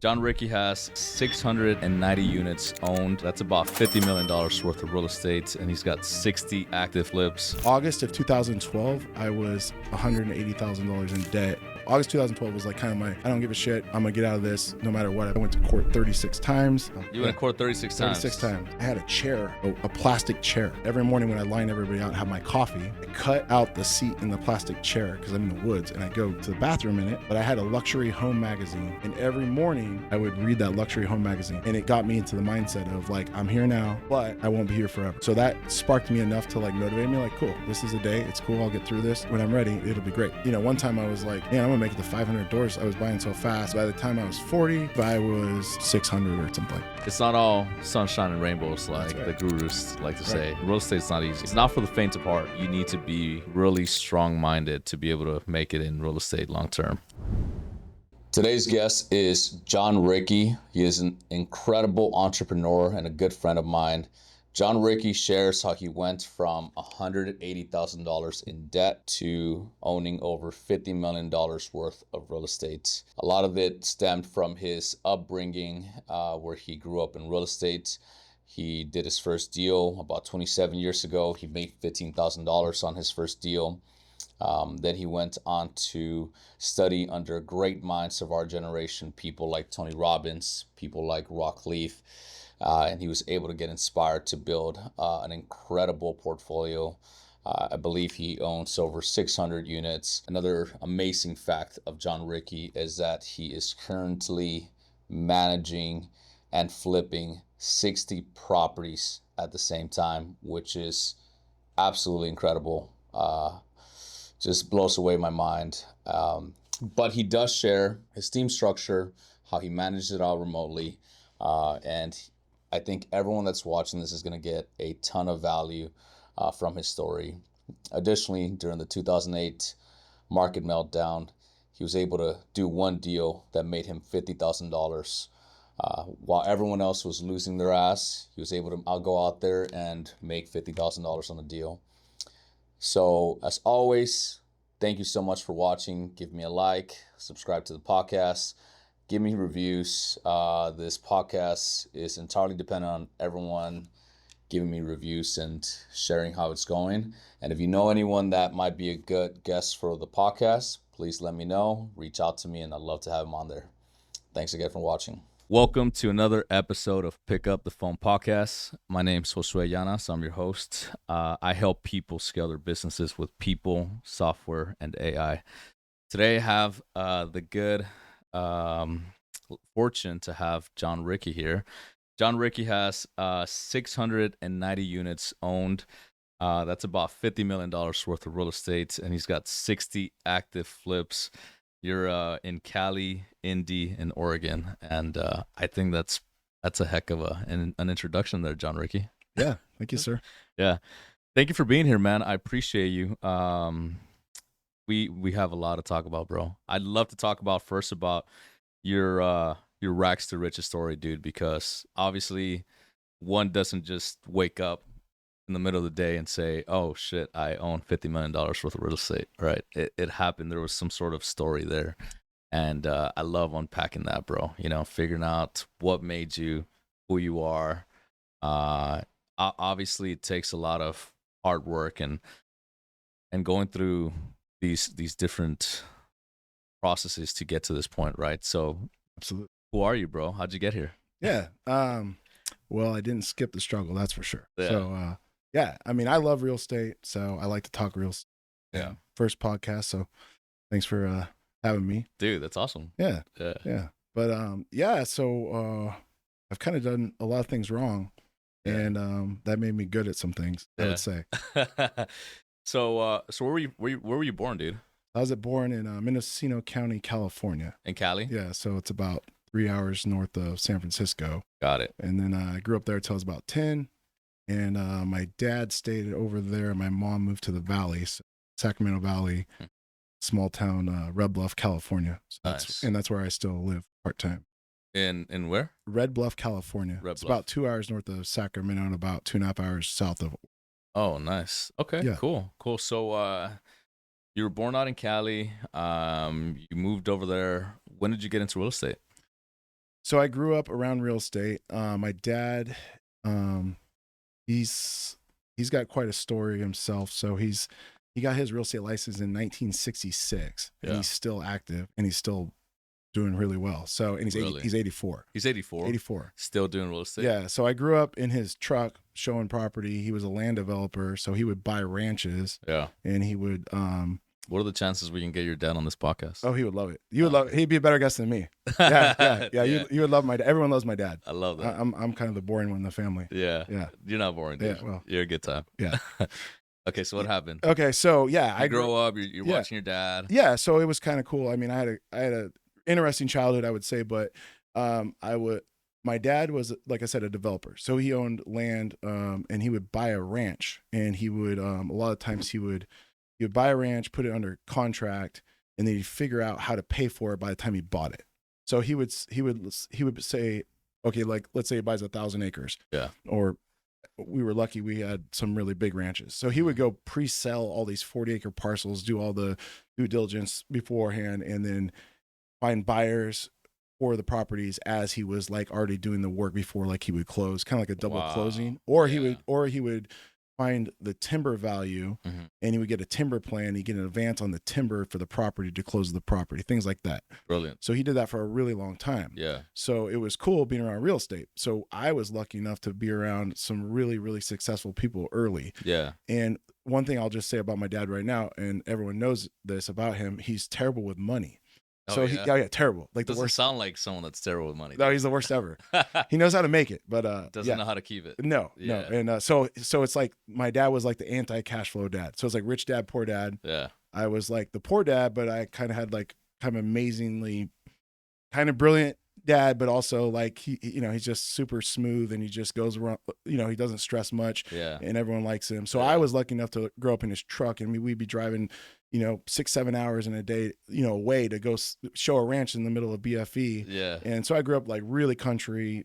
Jon Rickey has 690 units owned. That's about $50 million worth of real estate, and he's got 60 active flips. August of 2012, I was $180,000 in debt. August 2012 was like kind of my, I don't give a shit. I'm gonna get out of this no matter what. I went to court 36 times. You went to court 36 times? 36 times. I had a chair, a plastic chair. Every morning when I line everybody out and have my coffee, I cut out the seat in the plastic chair because I'm in the woods and I go to the bathroom in it. But I had a luxury home magazine, and every morning I would read that luxury home magazine, and it got me into the mindset of like, I'm here now, but I won't be here forever. So that sparked me enough to like motivate me, like, cool, this is a day, it's cool, I'll get through this. When I'm ready, it'll be great. You know, one time I was like, man, I'm gonna make it to 500 doors. I was buying so fast. By the time I was 40, I was 600 or something. It's not all sunshine and rainbows like the gurus like to say. Real estate's not easy. It's not for the faint of heart. You need to be really strong-minded to be able to make it in real estate long term. Today's guest is Jon Rickey. He is an incredible entrepreneur and a good friend of mine. Jon Rickey shares how he went from $180,000 in debt to owning over $50 million worth of real estate. A lot of it stemmed from his upbringing, where he grew up in real estate. He did his first deal about 27 years ago. He made $15,000 on his first deal. Then he went on to study under great minds of our generation, people like Tony Robbins, people like Rock Leaf. And he was able to get inspired to build an incredible portfolio. I believe he owns over 600 units. Another amazing fact of Jon Rickey is that he is currently managing and flipping 60 properties at the same time, which is absolutely incredible. Just blows away my mind. But he does share his team structure, how he manages it all remotely, and I think everyone that's watching this is going to get a ton of value from his story. Additionally, during the 2008 market meltdown, he was able to do one deal that made him $50,000. While everyone else was losing their ass, he was able to go out there and make $50,000 on a deal. So, as always, thank you so much for watching. Give me a like, subscribe to the podcast. Give me reviews. This podcast is entirely dependent on everyone giving me reviews and sharing how it's going. And if you know anyone that might be a good guest for the podcast, please let me know. Reach out to me, and I'd love to have them on there. Thanks again for watching. Welcome to another episode of Pick Up the Phone podcast. My name's Josué Llanas. I'm your host. I help people scale their businesses with people, software, and AI. Today I have the good fortune to have Jon Rickey here. Jon Rickey has 690 units owned. That's about $50 million worth of real estate, and he's got 60 active flips. You're in Cali, Indy, and Oregon, and I think that's a heck of an introduction there, Jon Rickey. Yeah, thank you, sir. Yeah, thank you for being here, man. I appreciate you. We have a lot to talk about, bro. I'd love to talk about first about your rags to riches story, dude, because obviously one doesn't just wake up in the middle of the day and say, oh shit, I own $50 million worth of real estate, right? It happened. There was some sort of story there. And I love unpacking that, bro. You know, figuring out what made you who you are. Obviously it takes a lot of hard work and going through these different processes to get to this point, right? So Absolutely. Who are you, bro? How'd you get here? Yeah. Well, I didn't skip the struggle, that's for sure. Yeah. So yeah, I mean, I love real estate, so I like to talk real estate. Yeah. First podcast, so thanks for having me. Dude, that's awesome. Yeah. But yeah, so I've kind of done a lot of things wrong, and that made me good at some things, I would say. So where were you born, dude? I was born in Mendocino County, California. In Cali? Yeah, so it's about 3 hours north of San Francisco. Got it. And then I grew up there till I was about 10. And my dad stayed over there. My mom moved to the Valley, so Sacramento Valley, small town, Red Bluff, California. So Nice. That's where I still live part-time. In where? Red Bluff, California. It's about 2 hours north of Sacramento and about 2.5 hours south of. Oh, nice. Okay, Yeah. Cool. So you were born out in Cali. You moved over there. When did you get into real estate? So I grew up around real estate. My dad, he's got quite a story himself. So he got his real estate license in 1966, and he's still active, and he's still doing really well. So, and he's 84. He's 84. 84. Still doing real estate. Yeah. So I grew up in his truck showing property. He was a land developer, so he would buy ranches. Yeah. And he would. What are the chances we can get your dad on this podcast? Oh, he would love it. You would love it. He'd be a better guest than me. Yeah. You would love my dad. Everyone loves my dad. I love that. I'm kind of the boring one in the family. Yeah. You're not boring, dude. Yeah. Well, you're a good time. Yeah. Okay, so what happened? Okay, so yeah, I grow up. You're watching your dad. Yeah, so it was kind of cool. I mean, I had a interesting childhood, I would say, but my dad was, like I said, a developer. So he owned land, and he would buy a ranch, and he would a lot of times he would buy a ranch, put it under contract, and then he'd figure out how to pay for it by the time he bought it. So he would say, okay, like let's say he buys 1,000 acres. Yeah. Or we were lucky we had some really big ranches. So he would go pre-sell all these 40-acre parcels, do all the due diligence beforehand, and then find buyers for the properties as he was like already doing the work before, like he would close, kind of like a double closing. Or he would find the timber value, and he would get a timber plan. He'd get an advance on the timber for the property to close the property, things like that. Brilliant. So he did that for a really long time. Yeah. So it was cool being around real estate. So I was lucky enough to be around some really, really successful people early. Yeah. And one thing I'll just say about my dad right now, and everyone knows this about him, he's terrible with money. So terrible. Like doesn't the worst. Sound like someone that's terrible with money. No, he's the worst ever. He knows how to make it, but doesn't know how to keep it. No. And so it's like my dad was like the anti-cash flow dad. So it's like rich dad, poor dad. Yeah. I was like the poor dad, but I kind of had like kind of amazingly kind of brilliant dad, but also like he's just super smooth, and he just goes around, he doesn't stress much. Yeah. And everyone likes him. So I was lucky enough to grow up in his truck, and we'd be driving 6-7 hours in a day, away to go show a ranch in the middle of BFE. Yeah. And so I grew up like really country.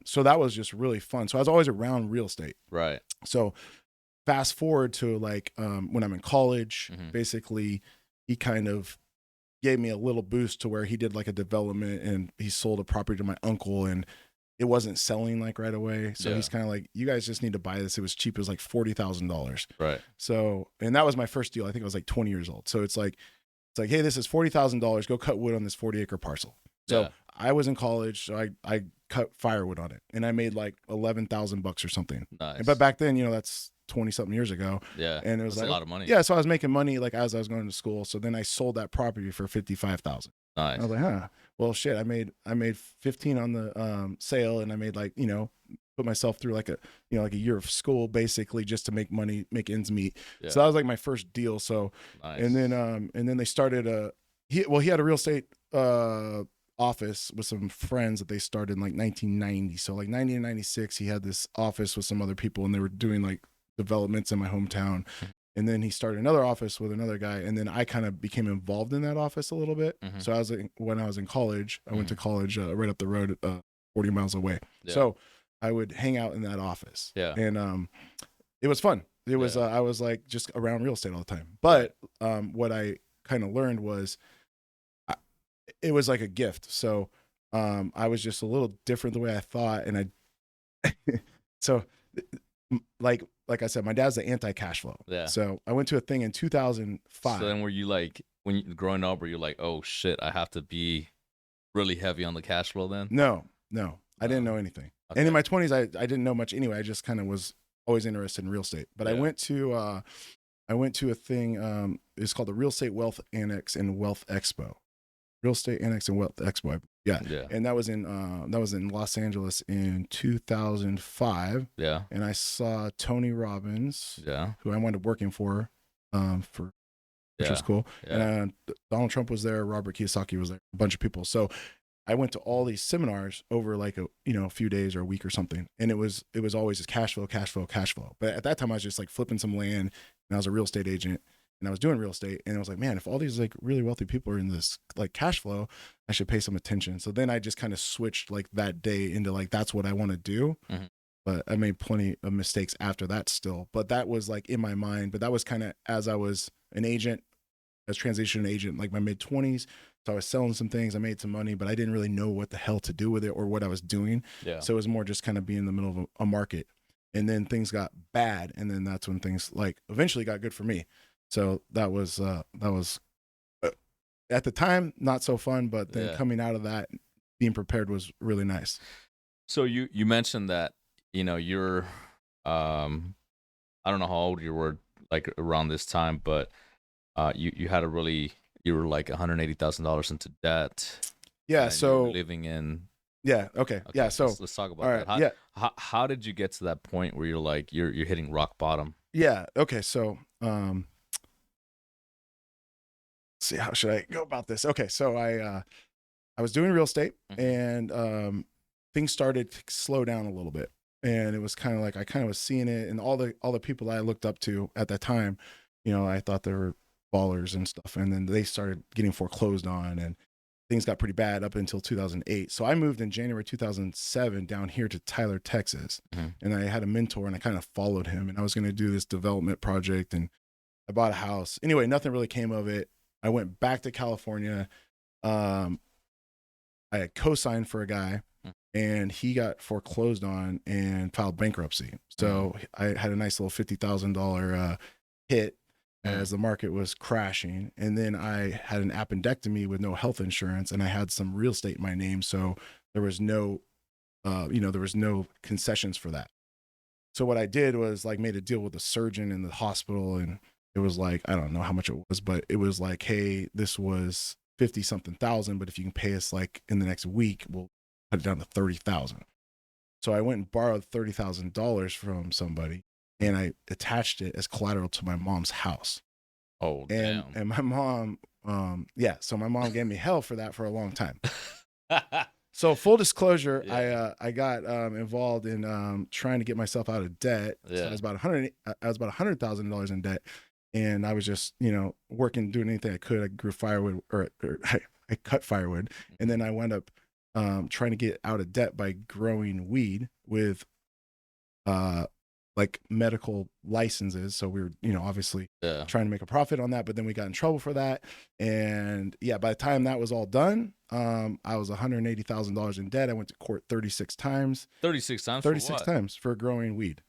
So that was just really fun. So I was always around real estate. Right. So fast forward to like when I'm in college, basically he kind of gave me a little boost to where he did like a development, and he sold a property to my uncle, and it wasn't selling like right away. So he's kind of like, you guys just need to buy this. It was cheap. It was like $40,000. Right. So, and that was my first deal. I think I was like 20 years old. So it's like, hey, this is $40,000. Go cut wood on this 40-acre parcel. So I was in college. So I cut firewood on it, and I made like $11,000 or something. Nice. But back then, that's 20 something years ago. Yeah. And it was that's like a lot of money. Yeah. So I was making money like as I was going to school. So then I sold that property for $55,000. Nice. I was like, well, shit, I made 15 on the sale, and I made like, put myself through like a year of school basically just to make money, make ends meet. Yeah. So that was like my first deal. So, nice. And then they started he had a real estate office with some friends that they started in like 1990. So like 90 and 96, he had this office with some other people, and they were doing like developments in my hometown. And then he started another office with another guy, and then I kind of became involved in that office a little bit. So when I was in college, I went to college right up the road, 40 miles away. Yeah. So I would hang out in that office. Yeah. And it was fun. It was I was like just around real estate all the time. But what I kind of learned was it was like a gift. So I was just a little different the way I thought, and so like I said, my dad's the anti-cash flow. Yeah. So I went to a thing in 2005. So then were you like, when you growing up, were you like, oh shit, I have to be really heavy on the cash flow then? No, I didn't know anything. Okay. And in my 20s, I didn't know much anyway. I just kind of was always interested in real estate. But I went to a thing. It's called the Real Estate Wealth Annex and Wealth Expo. Real Estate Annex and Wealth Expo. Yeah. And that was in Los Angeles in 2005. Yeah. And I saw Tony Robbins. Yeah. Who I wound up working for which was cool. Yeah. And Donald Trump was there. Robert Kiyosaki was there. A bunch of people. So I went to all these seminars over like a few days or a week or something. And it was always just cash flow. But at that time I was just like flipping some land, and I was a real estate agent. And I was doing real estate, and I was like, man, if all these like really wealthy people are in this like cash flow, I should pay some attention. So then I just kind of switched like that day into like, that's what I want to do. But I made plenty of mistakes after that still, but that was like in my mind. But that was kind of as I was an agent, as transition agent, like my mid 20s So I was selling some things. I made some money, but I didn't really know what the hell to do with it or what I was doing. Yeah. So it was more just kind of being in the middle of a market. And then things got bad. And then that's when things like eventually got good for me. So that was at the time, not so fun, but then coming out of that, being prepared was really nice. So you mentioned that, you're, I don't know how old you were like around this time, but you had you were like $180,000 into debt. Yeah. And So you were living in. Yeah. Okay. Yeah. So let's talk about that. How did you get to that point where you're like, you're hitting rock bottom? Yeah. Okay. So, let's see, how should I go about this? Okay. So I was doing real estate and, things started to slow down a little bit. And it was kind of like, I kind of was seeing it, and all the people I looked up to at that time, I thought they were ballers and stuff. And then they started getting foreclosed on, and things got pretty bad up until 2008. So I moved in January 2007 down here to Tyler, Texas. And I had a mentor, and I kind of followed him, and I was going to do this development project, and I bought a house. Anyway, nothing really came of it. I went back to California. I had co-signed for a guy, and he got foreclosed on and filed bankruptcy. So I had a nice little $50,000 hit as the market was crashing. And then I had an appendectomy with no health insurance, and I had some real estate in my name. So there was no, there was no concessions for that. So what I did was like made a deal with the surgeon in the hospital, and it was like, I don't know how much it was, but it was like, hey, this was 50 something thousand, but if you can pay us like in the next week, we'll cut it down to 30,000. So I went and borrowed $30,000 from somebody, and I attached it as collateral to my mom's house. Oh, damn. And my mom, so my mom gave me hell for that for a long time. So full disclosure, I got involved in trying to get myself out of debt. So I was about $100,000 in debt, and I was just, working, doing anything I could. I grew firewood, or I cut firewood, and then I wound up trying to get out of debt by growing weed with like medical licenses. So we were, obviously trying to make a profit on that, but then we got in trouble for that. And by the time that was all done, I was $180,000 in debt. I went to court 36 times. 36 times? 36 times for growing weed.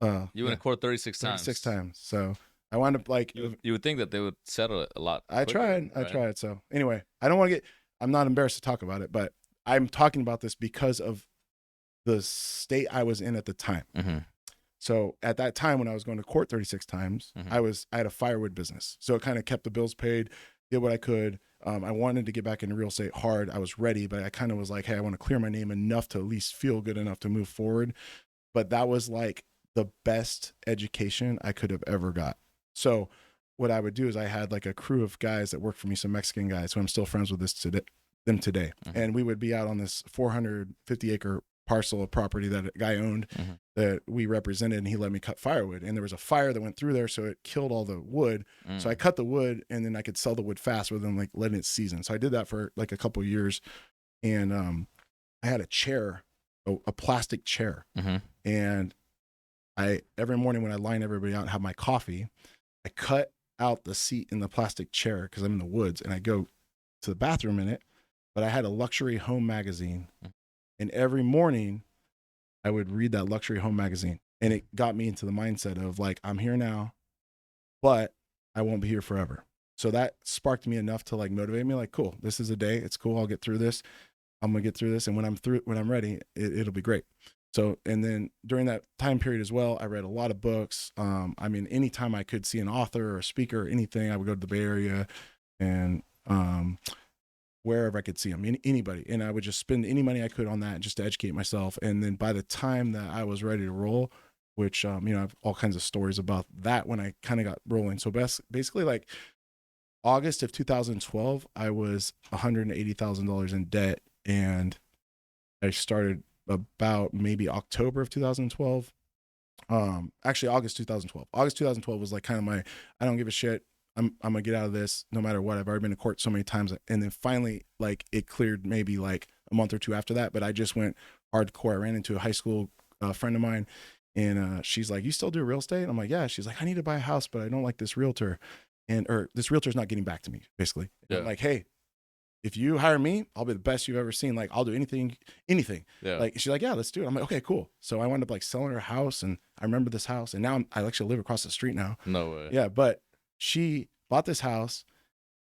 You went to court 36 times? 36 times. So I wound up like... You would think that they would settle it a lot quicker, I tried. So anyway, I'm not embarrassed to talk about it, but I'm talking about this because of the state I was in at the time. So at that time, when I was going to court 36 times, I had a firewood business. So it kind of kept the bills paid, did what I could. I wanted to get back into real estate hard. I was ready, but I kind of was like, hey, I want to clear my name enough to at least feel good enough to move forward. But that was like the best education I could have ever got. So what I would do is I had like a crew of guys that worked for me, some Mexican guys who I'm still friends with them today. And we would be out on this 450 acre parcel of property that a guy owned that we represented, and he let me cut firewood. And there was a fire that went through there, so it killed all the wood. So I cut the wood, and then I could sell the wood fast rather than like letting it season. So I did that for like a couple of years. And I had a chair, a plastic chair. And every morning when I line everybody out and have my coffee, I cut out the seat in the plastic chair because I'm in the woods, and I go to the bathroom in it. But I had a luxury home magazine. And every morning I would read that luxury home magazine, and it got me into the mindset of like, I'm here now, but I won't be here forever. So that sparked me enough to like motivate me, like, cool, this is a day. It's cool. I'll get through this. I'm going to get through this. And when I'm ready, it'll be great. So, and then during that time period as well, I read a lot of books. Anytime I could see an author or a speaker or anything, I would go to the Bay Area and, wherever I could see them, anybody. And I would just spend any money I could on that just to educate myself. And then by the time that I was ready to roll, which, I have all kinds of stories about that when I kind of got rolling. So basically like August of 2012, I was $180,000 in debt. And I started about maybe October of 2012. Actually August 2012. August 2012 was like kind of I don't give a shit. I'm gonna get out of this no matter what. I've already been to court so many times. And then finally, like, it cleared maybe like a month or two after that, but I just went hardcore. I ran into a high school friend of mine, and she's like, you still do real estate? I'm like, yeah. She's like, I need to buy a house, but I don't like this realtor, or this realtor's not getting back to me, basically. I'm like, hey, if you hire me, I'll be the best you've ever seen. Like, I'll do anything. Yeah. Like, she's like, yeah, let's do it. I'm like, okay, cool. So I wound up like selling her house, and I remember this house, and now I actually live across the street now. No way. Yeah, but she bought this house.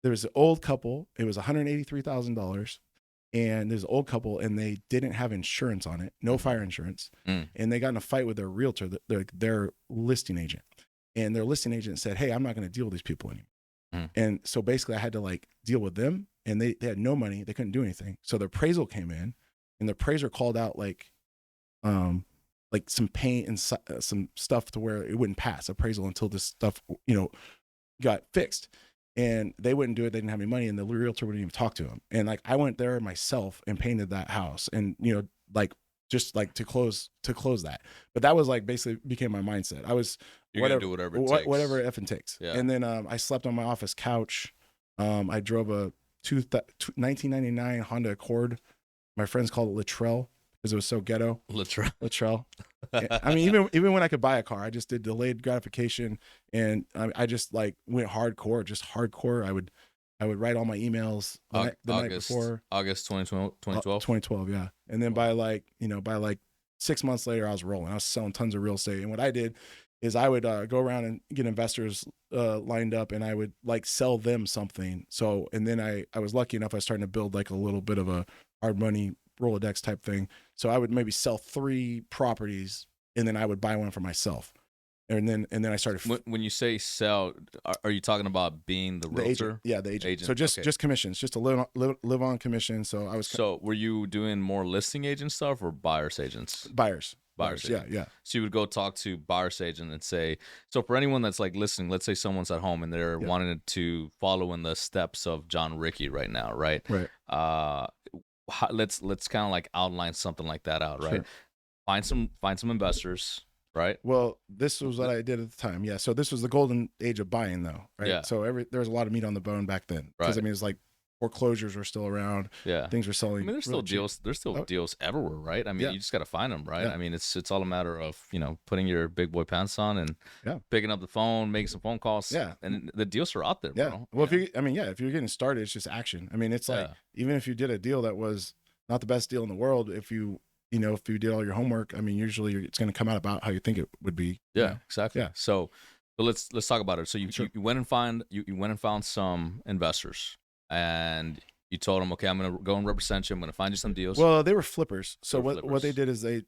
There was an old couple. It was $183,000, and there's an old couple, and they didn't have insurance on it, no fire insurance, and they got in a fight with their realtor, their listing agent, and their listing agent said, hey, I'm not going to deal with these people anymore. And so basically I had to like deal with them, and they had no money. They couldn't do anything. So the appraisal came in, and the appraiser called out like some paint and some stuff to where it wouldn't pass appraisal until this stuff, got fixed. And they wouldn't do it. They didn't have any money, and the realtor wouldn't even talk to them. And like, I went there myself and painted that house, and like just like to close that. But that was like basically became my mindset. I was You're gonna do whatever it takes. Whatever it effing takes. Yeah. And then I slept on my office couch. I drove a 1999 Honda Accord. My friends called it Latrell because it was so ghetto. Latrell. I mean, even when I could buy a car, I just did delayed gratification, and I just like went hardcore, just hardcore. I would write all my emails the night before. August 2012. 2012, yeah. And then by like 6 months later, I was rolling. I was selling tons of real estate. And what I did is I would go around and get investors lined up, and I would like sell them something. So, and then I was lucky enough, I was starting to build like a little bit of a hard money Rolodex type thing. So I would maybe sell 3 properties, and then I would buy one for myself. And then I started. When you say sell, are you talking about being the realtor? Agent. Yeah, the agent. So just commissions, just to live on commission. So I was. So were you doing more listing agent stuff or buyer's agents? Buyers. Yeah. So you would go talk to buyer's agent and say, so for anyone that's like listening, let's say someone's at home and they're wanting to follow in the steps of Jon Rickey right now, right? Right. Let's kind of like outline something like that out, right? Sure. Find some investors. Right. Well, this was what I did at the time. Yeah. So this was the golden age of buying, though. Right. Yeah. So there was a lot of meat on the bone back then. Because I mean, it's like foreclosures were still around. Yeah. Things were selling. I mean, there's still deals. There's still deals everywhere, right? I mean, you just got to find them, right? Yeah. I mean, it's all a matter of putting your big boy pants on and picking up the phone, making some phone calls. Yeah. And the deals are out there, bro. Well, if you're getting started, it's just action. I mean, it's like even if you did a deal that was not the best deal in the world, if you did all your homework, I mean, usually it's going to come out about how you think it would be. Yeah, exactly. Yeah. So let's talk about it. So you went and found some investors, and you told them, okay, I'm going to go and represent you. I'm going to find you some deals. Well, they were flippers. So what they did is I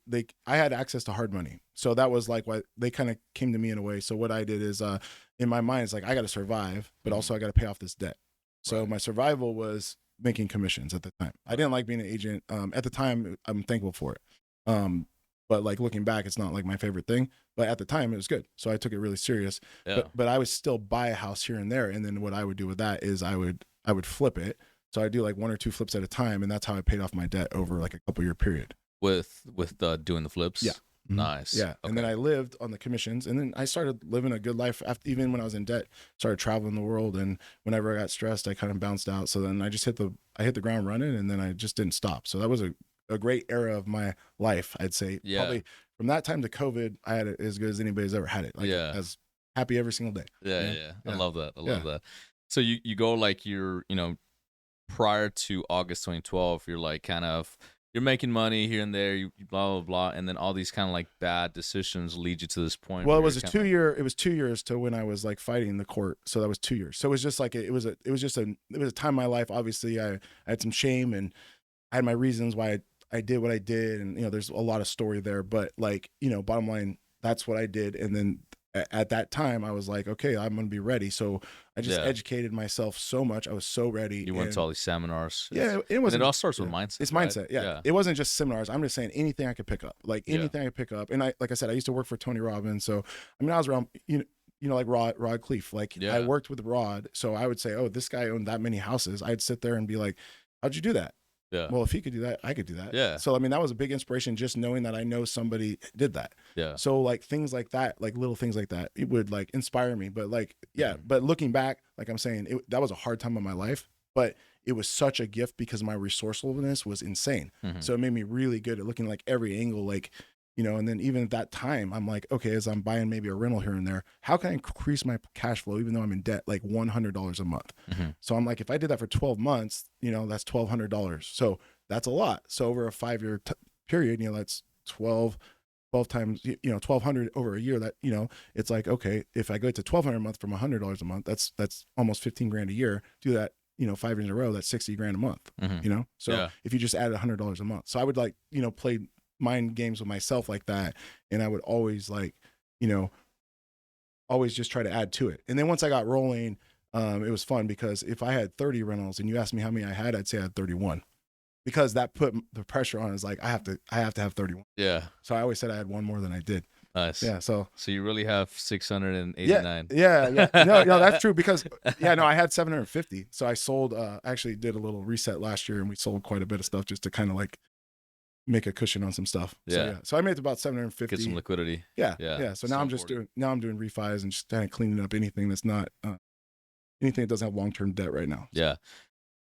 had access to hard money. So that was like what they kind of came to me in a way. So what I did is in my mind, it's like, I got to survive, but also I got to pay off this debt. So my survival was making commissions at the time. I didn't like being an agent. At the time, I'm thankful for it. But like looking back, it's not like my favorite thing. But at the time, it was good. So I took it really serious. Yeah. But I would still buy a house here and there. And then what I would do with that is I would flip it. So I do like 1 or 2 flips at a time, and that's how I paid off my debt over like a couple year period. With doing the flips. Yeah. Nice. Yeah. Okay. And then I lived on the commissions, and then I started living a good life even when I was in debt. Started traveling the world, and whenever I got stressed, I kind of bounced out. So then I just hit the ground running, and then I just didn't stop. So that was a great era of my life, I'd say. Yeah. Probably from that time to COVID, I had it as good as anybody's ever had it. Like, as happy every single day. Yeah. I love that. I love that. So you go like you're, prior to August 2012, you're like kind of, you're making money here and there, you blah, blah, blah. And then all these kind of like bad decisions lead you to this point. Well, it was 2 years to when I was like fighting the court. So that was 2 years. So it was just like, it was a time in my life. Obviously I had some shame, and I had my reasons why I did what I did. And, there's a lot of story there, but like, bottom line, that's what I did. And then at that time I was like, okay, I'm going to be ready. So I just educated myself so much. I was so ready. You went to all these seminars. Yeah. It all starts with mindset. It's mindset. Right? Yeah. It wasn't just seminars. I'm just saying anything I could pick up, like anything I could pick up. And like I said, I used to work for Tony Robbins. So, I mean, I was around, like Rod Cleef, like I worked with Rod. So I would say, oh, this guy owned that many houses. I'd sit there and be like, how'd you do that? Yeah. Well, if he could do that, I could do that. Yeah. So, I mean, that was a big inspiration, just knowing that I know somebody did that. Yeah. So like things like that, like little things like that, it would like inspire me. But like, but looking back, like I'm saying, that was a hard time in my life, but it was such a gift because my resourcefulness was insane. Mm-hmm. So it made me really good at looking like every angle. Like And then even at that time, I'm like, okay, as I'm buying maybe a rental here and there, how can I increase my cash flow even though I'm in debt, like $100 a month? So I'm like, if I did that for 12 months, that's $1,200. So that's a lot. So over a 5-year period, that's 12 times, 1,200 over a year. That it's like, okay, if I go to 1,200 a month from $100 a month, that's almost 15 grand a year. Do that, 5 years in a row, that's 60 grand a month. So if you just added $100 a month, so I would like play mind games with myself like that, and I would always like always just try to add to it. And then once I got rolling, it was fun because if I had 30 rentals and you asked me how many I had, I'd say I had 31. Because that put the pressure on. Is like I have to have 31. Yeah. So I always said I had one more than I did. Nice. Yeah. So you really have 689. Yeah. No, that's true because I had 750. So I sold. Actually did a little reset last year, and we sold quite a bit of stuff just to kind of like make a cushion on some stuff. Yeah. So I made about 750. Get some liquidity. Yeah. So now I'm doing refis and just kind of cleaning up anything that's not anything that doesn't have long-term debt right now. Yeah.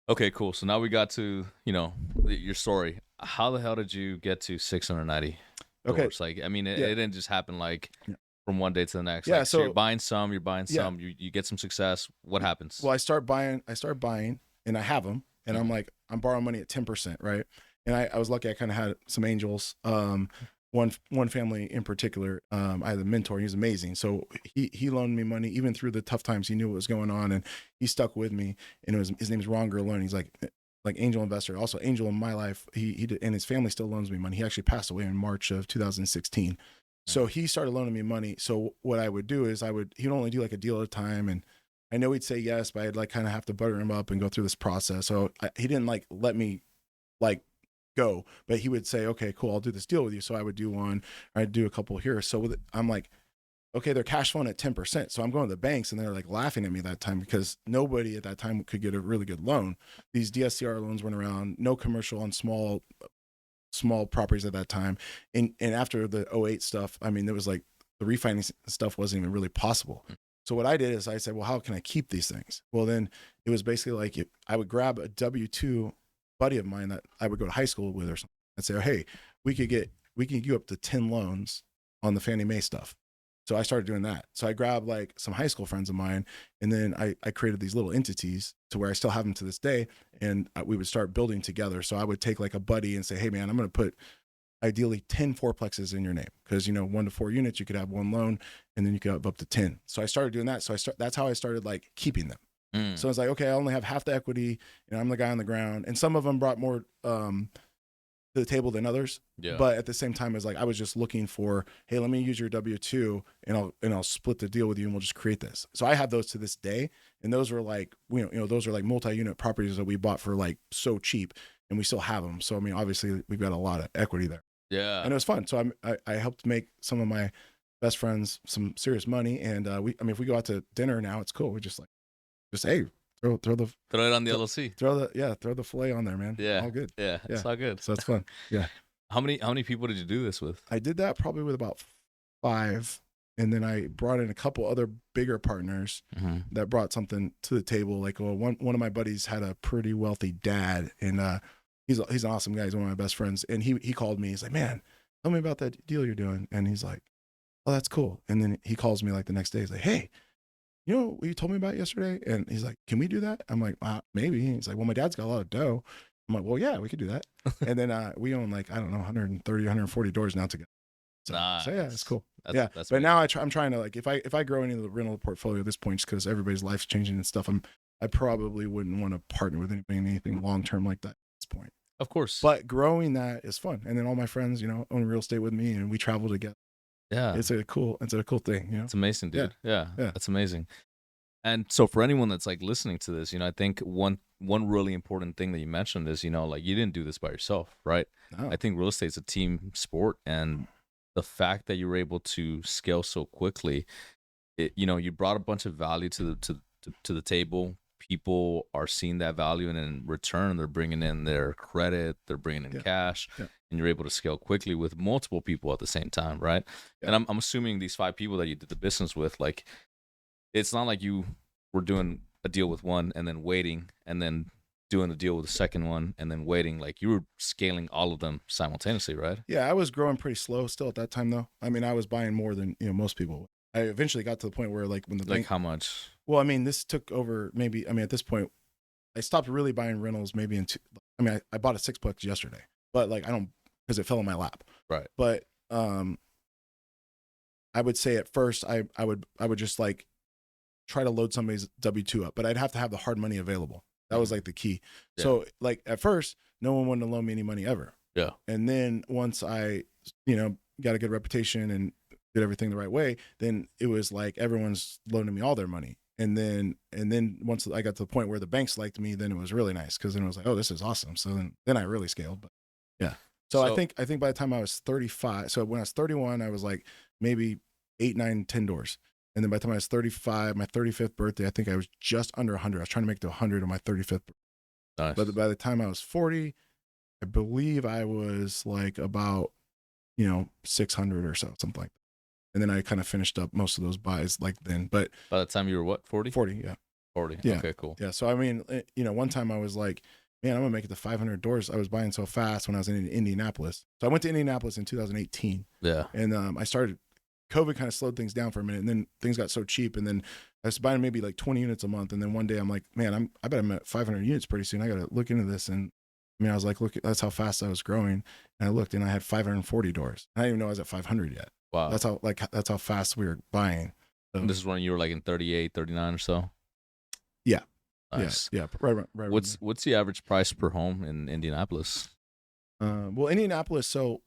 Okay, cool. So now we got to, your story. How the hell did you get to 690 doors? Okay. Like, I mean, it didn't just happen like from one day to the next. Yeah. Like, so you're buying some, you get some success. What happens? Well, I start buying and I have them, and I'm like, I'm borrowing money at 10%, right? And I was lucky. I kind of had some angels. One family in particular, I had a mentor. He was amazing. So he loaned me money even through the tough times. He knew what was going on, and he stuck with me. And his name's Ron Gerlone. He's like angel investor, also angel in my life. He did, and his family still loans me money. He actually passed away in March of 2016. So he started loaning me money. So what I would do is he'd only do like a deal at a time, and I know he'd say yes, but I'd like kind of have to butter him up and go through this process. So he didn't like let me like go, but he would say, okay, cool, I'll do this deal with you. So I would do one, I'd do a couple here. So I'm like, okay, they're cash flowing at 10%. So I'm going to the banks, and they're like laughing at me that time because nobody at that time could get a really good loan. These DSCR loans went around, no commercial on small properties at that time. And after the '08 stuff, I mean, there was like the refinancing stuff wasn't even really possible. So what I did is I said, well, how can I keep these things? Well, then it was basically like I would grab a W-2 buddy of mine that I would go to high school with or something and say, oh, hey, we can get you up to 10 loans on the Fannie Mae stuff. So I started doing that. So I grabbed like some high school friends of mine, and then I created these little entities to where I still have them to this day. And we would start building together. So I would take like a buddy and say, hey man, I'm going to put ideally 10 fourplexes in your name. Cause 1 to 4 units, you could have one loan, and then you could have up to 10. So I started doing that. So that's how I started like keeping them. So I was like, okay, I only have half the equity, and I'm the guy on the ground. And some of them brought more to the table than others. Yeah. But at the same time, it's like I was just looking for, hey, let me use your W-2, and I'll split the deal with you, and we'll just create this. So I have those to this day, and those were like those are like multi-unit properties that we bought for like so cheap, and we still have them. So I mean, obviously, we've got a lot of equity there. Yeah. And it was fun. So I helped make some of my best friends some serious money, and if we go out to dinner now, it's cool. We just hey, throw it on the LLC. Throw the fillet on there, man. Yeah, all good. Yeah, it's all good. So it's fun. Yeah. How many people did you do this with? I did that probably with about 5, and then I brought in a couple other bigger partners that brought something to the table. Like, one of my buddies had a pretty wealthy dad, and he's an awesome guy. He's one of my best friends, and he called me. He's like, man, tell me about that deal you're doing. And he's like, oh, that's cool. And then he calls me like the next day. He's like, hey, you know what you told me about yesterday? And he's like, can we do that? I'm like, maybe. And he's like, well, my dad's got a lot of dough. I'm like, well, yeah, we could do that. And then we own like, I don't know, 130, 140 doors now together. So, nice. So yeah, it's cool. That's but now I'm trying to like, if I grow any of the rental portfolio at this point, just because everybody's life's changing and stuff, I probably wouldn't want to partner with anybody in anything long-term like that at this point. Of course. But growing that is fun. And then all my friends, own real estate with me, and we travel together. Yeah. It's a cool thing, It's amazing, dude. Yeah. That's amazing. And so for anyone that's like listening to this, I think one really important thing that you mentioned is, like you didn't do this by yourself, right? No. I think real estate is a team sport, and the fact that you were able to scale so quickly, you brought a bunch of value to the table. People are seeing that value, and in return, they're bringing in their credit, they're bringing in cash, and you're able to scale quickly with multiple people at the same time, right? Yeah. And I'm assuming these 5 people that you did the business with, like, it's not like you were doing a deal with one and then waiting and then doing the deal with the second one and then waiting, like you were scaling all of them simultaneously, right? Yeah, I was growing pretty slow still at that time though. I mean, I was buying more than, most people. I eventually got to the point where like when the Like bank, how much? well, I mean, this took over maybe, I mean, at this point, I stopped really buying rentals maybe I mean, I bought a sixplex yesterday, but like, I don't, because it fell in my lap. Right. But, I would say at first I would just like try to load somebody's W-2 up, but I'd have to have the hard money available. That was like the key. Yeah. So like at first, no one wanted to loan me any money ever. Yeah. And then once I, got a good reputation and did everything the right way, then it was like everyone's loaning me all their money. And then once I got to the point where the banks liked me, then it was really nice because then it was like, oh, this is awesome. So then I really scaled. But yeah. So I think by the time I was 35, so when I was 31, I was like maybe 8, 9, 10 doors. And then by the time I was 35, my 35th birthday, I think I was just under 100. I was trying to make it to 100 on my 35th birthday. Nice. But by the time I was 40, I believe I was like about, 600 or so, something like that. And then I kind of finished up most of those buys like then. But by the time you were what, 40? 40, yeah. 40. Yeah. Okay, cool. Yeah. So, I mean, one time I was like, man, I'm going to make it to 500 doors. I was buying so fast when I was in Indianapolis. So I went to Indianapolis in 2018. Yeah. And COVID kind of slowed things down for a minute, and then things got so cheap. And then I was buying maybe like 20 units a month. And then one day I'm like, man, I bet I'm at 500 units pretty soon. I got to look into this. And I mean, I was like, look, that's how fast I was growing. And I looked and I had 540 doors. I didn't even know I was at 500 yet. Wow. That's how fast we were buying. So, and this is when you were like in 38, 39 or so? Yeah. Nice. Yeah. Right. What's the average price per home in Indianapolis? Well, Indianapolis, so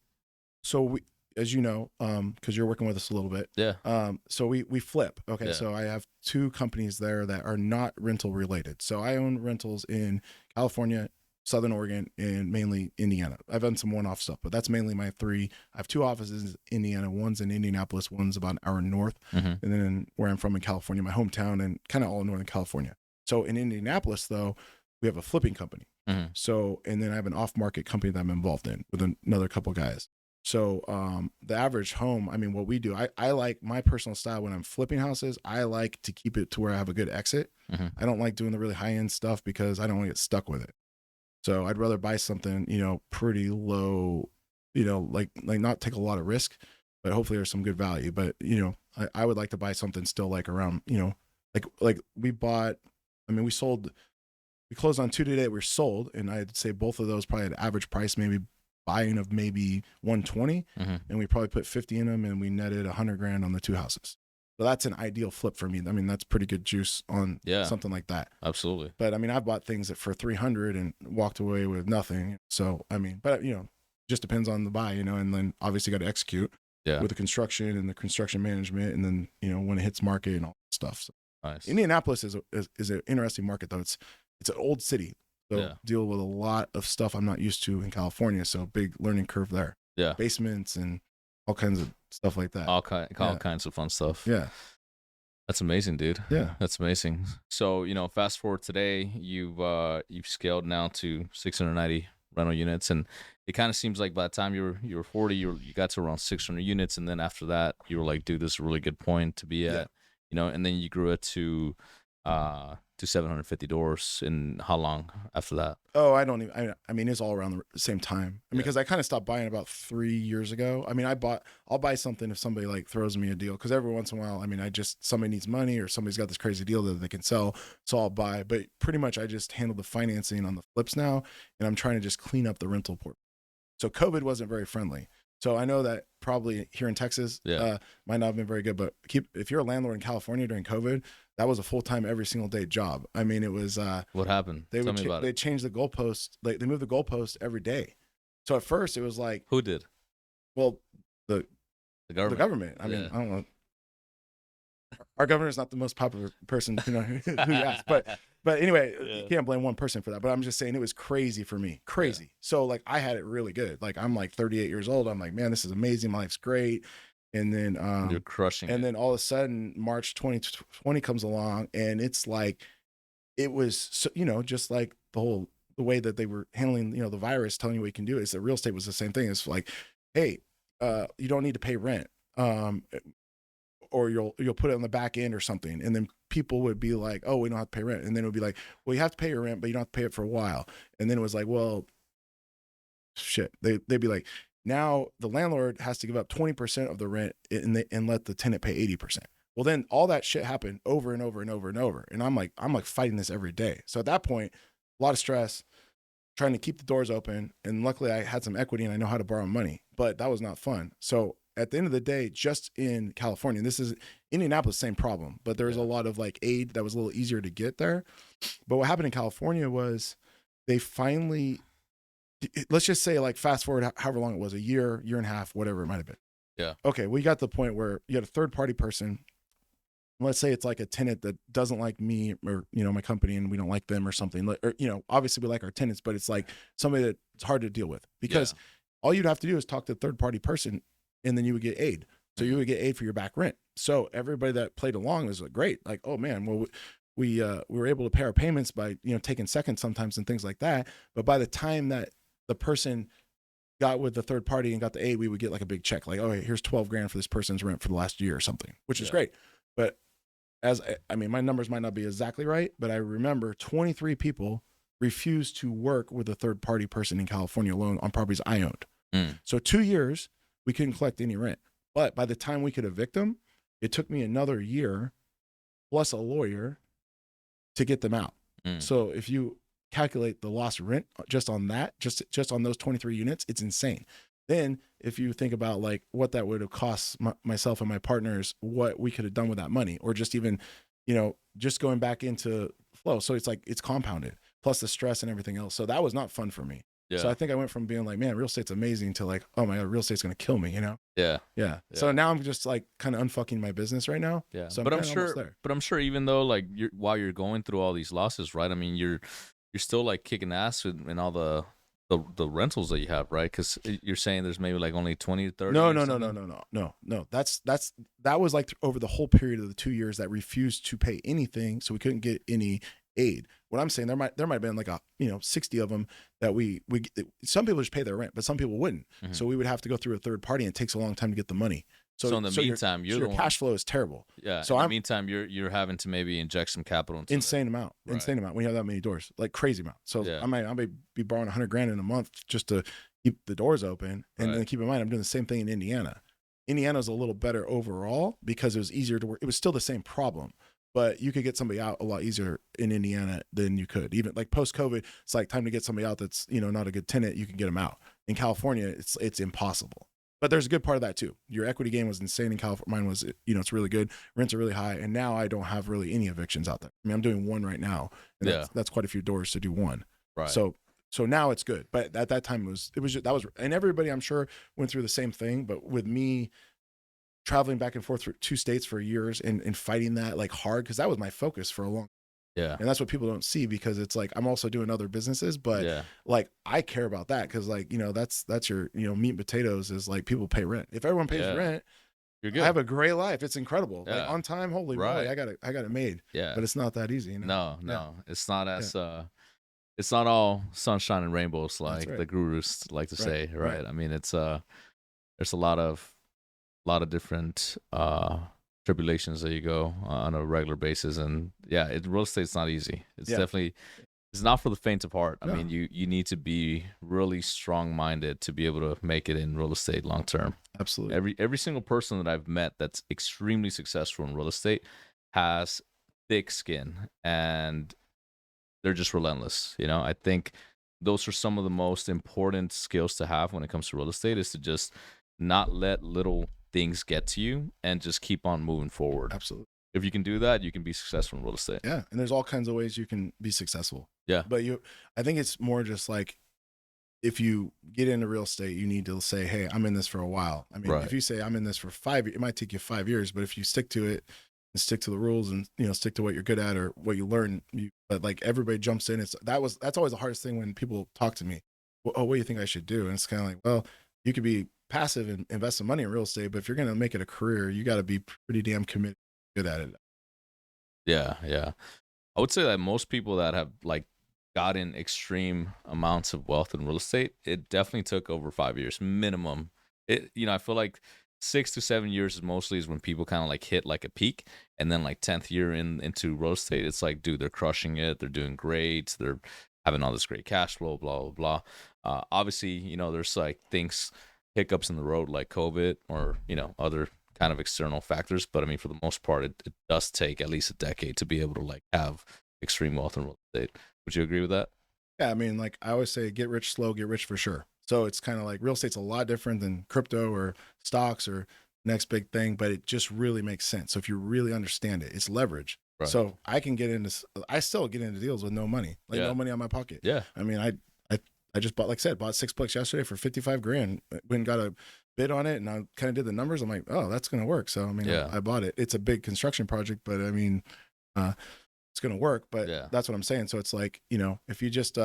we, as you know, because you're working with us a little bit. Yeah. So we flip. Okay. Yeah. So I have 2 companies there that are not rental related. So I own rentals in California, Southern Oregon, and mainly Indiana. I've done some one-off stuff, but that's mainly my 3. I have 2 offices in Indiana. One's in Indianapolis. One's about an hour north. Mm-hmm. And then where I'm from in California, my hometown, and kind of all in Northern California. So in Indianapolis, though, we have a flipping company. Mm-hmm. So, and then I have an off-market company that I'm involved in with another couple guys. So the average home, I mean, what we do, I like my personal style when I'm flipping houses, I like to keep it to where I have a good exit. Mm-hmm. I don't like doing the really high-end stuff because I don't want to get stuck with it. So I'd rather buy something, pretty low, like not take a lot of risk, but hopefully there's some good value. But, I would like to buy something still like around, like we bought, I mean, we closed on 2 today that were sold. And I'd say both of those probably at average price, maybe buying of maybe 120. Mm-hmm. And we probably put 50 in them and we netted $100,000 on the 2 houses. So that's an ideal flip for me. I mean, that's pretty good juice on something like that. Absolutely. But I mean, I've bought things for 300 and walked away with nothing. So, I mean, but just depends on the buy, and then obviously got to execute with the construction and the construction management. And then, when it hits market and all that stuff. So Nice. Indianapolis is an interesting market though. It's an old city. So deal with a lot of stuff I'm not used to in California. So big learning curve there. Yeah. Basements and all kinds of stuff like that. All kinds of fun stuff. Yeah. That's amazing, dude. Yeah. That's amazing. So, fast forward today, you've scaled now to 690 rental units, and it kind of seems like by the time you were 40, you got to around 600 units, and then after that, you were like, dude, this is a really good point to be at, and then you grew it to 750 doors. In how long after that? Oh, I mean, it's all around the same time. I mean, because I kind of stopped buying about 3 years ago. I mean, I'll buy something if somebody like throws me a deal, because every once in a while, I mean, somebody needs money or somebody's got this crazy deal that they can sell, so I'll buy. But pretty much I just handle the financing on the flips now, and I'm trying to just clean up the rental port. So COVID wasn't very friendly. So I know that probably here in Texas might not have been very good, but if you're a landlord in California during COVID, that was a full-time every single day job. I mean, it was what happened? They They changed the goalpost. Like they moved the goalpost every day. So at first it was like, who did? Well, the government. The government. I mean, I don't know. Our governor is not the most popular person, who you ask, but anyway, you can't blame one person for that. But I'm just saying it was crazy for me, crazy. Yeah. So like I had it really good. Like I'm like 38 years old. I'm like, man, this is amazing. My life's great. And then you're crushing and it. Then all of a sudden March 2020 comes along, and it's like it was so, just like the way that they were handling the virus, telling you what you can do. Is that real estate was the same thing. It's like, hey, you don't need to pay rent. or you'll put it on the back end or something, and then people would be like, oh, we don't have to pay rent, and then it would be like, well, you have to pay your rent, but you don't have to pay it for a while, and then it was like, well, shit, they'd be like, now the landlord has to give up 20% of the rent and let the tenant pay 80%. Well, then all that shit happened over and over and over and over, and I'm like fighting this every day. So at that point, a lot of stress, trying to keep the doors open, and luckily I had some equity and I know how to borrow money, but that was not fun. So at the end of the day, just in California, and this is Indianapolis, same problem, but there was a lot of like aid that was a little easier to get there. But what happened in California was they finally, let's just say like fast forward however long it was, a year and a half, whatever it might have been. Yeah. Okay, we got to the point where you had a third party person. Let's say it's like a tenant that doesn't like me or, my company, and we don't like them or something. Or, obviously we like our tenants, but it's like somebody that's hard to deal with, because all you'd have to do is talk to the third party person, and then you would get aid. So you would get aid for your back rent. So everybody that played along was like, great. Like, oh man, well, we were able to pay our payments by, taking seconds sometimes and things like that. But by the time that the person got with the third party and got the aid, we would get like a big check, like, oh, here's 12 grand for this person's rent for the last year or something, which is great. But my numbers might not be exactly right, but I remember 23 people refused to work with a third party person in California alone on properties I owned. So 2 years, we couldn't collect any rent. But by the time we could evict them, it took me another year plus a lawyer to get them out. So if you calculate the lost rent just on that, just on those 23 units, it's insane. Then if you think about like what that would have cost myself and my partners, what we could have done with that money, or just even, just going back into flow. So it's like, it's compounded, plus the stress and everything else. So that was not fun for me. Yeah. So I think I went from being like, man, real estate's amazing, to like, oh my God, real estate's going to kill me, Yeah. So now I'm just like kind of unfucking my business right now. Yeah. So I'm sure even though like while you're going through all these losses, right? I mean, you're still like kicking ass in all the rentals that you have, right? Because you're saying there's maybe like only 20 to 30. No. That was like over the whole period of the 2 years that refused to pay anything, so we couldn't get any aid. What I'm saying, there might have been like 60 of them that we some people just pay their rent, but some people wouldn't. So we would have to go through a third party, and it takes a long time to get the money. So in the meantime, your cash flow is terrible. Yeah. So in the meantime, you're having to maybe inject some capital into insane amount when you have that many doors, like crazy amount. So I may be borrowing $100,000 in a month just to keep the doors open. And then keep in mind, I'm doing the same thing in Indiana. Indiana's a little better overall because it was easier to work. It was still the same problem, but you could get somebody out a lot easier in Indiana than you could. Even like post-COVID, it's like time to get somebody out that's, not a good tenant. You can get them out. In California, it's impossible. But there's a good part of that too. Your equity gain was insane in California. Mine was, it's really good. Rents are really high. And now I don't have really any evictions out there. I mean, I'm doing one right now. And that's quite a few doors to do one. Right. So now it's good. But at that time and everybody I'm sure went through the same thing. But with me traveling back and forth through 2 states for years and fighting that like hard, because that was my focus for a long time. Yeah. And that's what people don't see, because it's like, I'm also doing other businesses, but like, I care about that. Cause like, that's your, meat and potatoes is like, people pay rent. If everyone pays rent, you're good. I have a great life. It's incredible. Like on time. Holy moly, I got it made. Yeah. But it's not that easy. No, it's not as, it's not all sunshine and rainbows like the gurus like to say, right? I mean, there's a lot of different, tribulations that you go on a regular basis, and real estate's not easy. It's definitely, it's not for the faint of heart. I mean, you need to be really strong-minded to be able to make it in real estate long term. Absolutely. Every single person that I've met that's extremely successful in real estate has thick skin, and they're just relentless. I think those are some of the most important skills to have when it comes to real estate, is to just not let little things get to you and just keep on moving forward. Absolutely. If you can do that, you can be successful in real estate. Yeah. And there's all kinds of ways you can be successful. Yeah. But I think it's more just like, if you get into real estate, you need to say, hey, I'm in this for a while. I mean, if you say I'm in this for 5 years, it might take you 5 years, but if you stick to it and stick to the rules and, stick to what you're good at or what you learn, but like everybody jumps in. That's always the hardest thing when people talk to me. Well, oh, what do you think I should do? And it's kind of like, well, you could be passive and invest some money in real estate, but if you're going to make it a career, you got to be pretty damn committed, good at it. Yeah. I would say that most people that have like gotten extreme amounts of wealth in real estate, it definitely took over 5 years minimum. I feel like 6 to 7 years is mostly is when people kind of like hit like a peak, and then like 10th year into real estate, it's like, dude, they're crushing it, they're doing great, they're having all this great cash flow, blah blah blah. Obviously, you know, there's like hiccups in the road like COVID or, you know, other kind of external factors, but I mean, for the most part, it does take at least a decade to be able to like have extreme wealth in real estate. Would you agree with that? Yeah, I mean, like I always say, get rich slow, get rich for sure. So it's kind of like real estate's a lot different than crypto or stocks or next big thing, but it just really makes sense. So if you really understand it, it's leverage. Right. So I still get into deals with no money, like no money on my pocket. Yeah. I mean, I just bought, like I said, bought 6 plex yesterday for 55 grand. Went and got a bid on it, and I kind of did the numbers. I'm like, oh, that's going to work. So, I mean, I bought it. It's a big construction project, but I mean, it's going to work, but that's what I'm saying. So it's like, you know, if you just,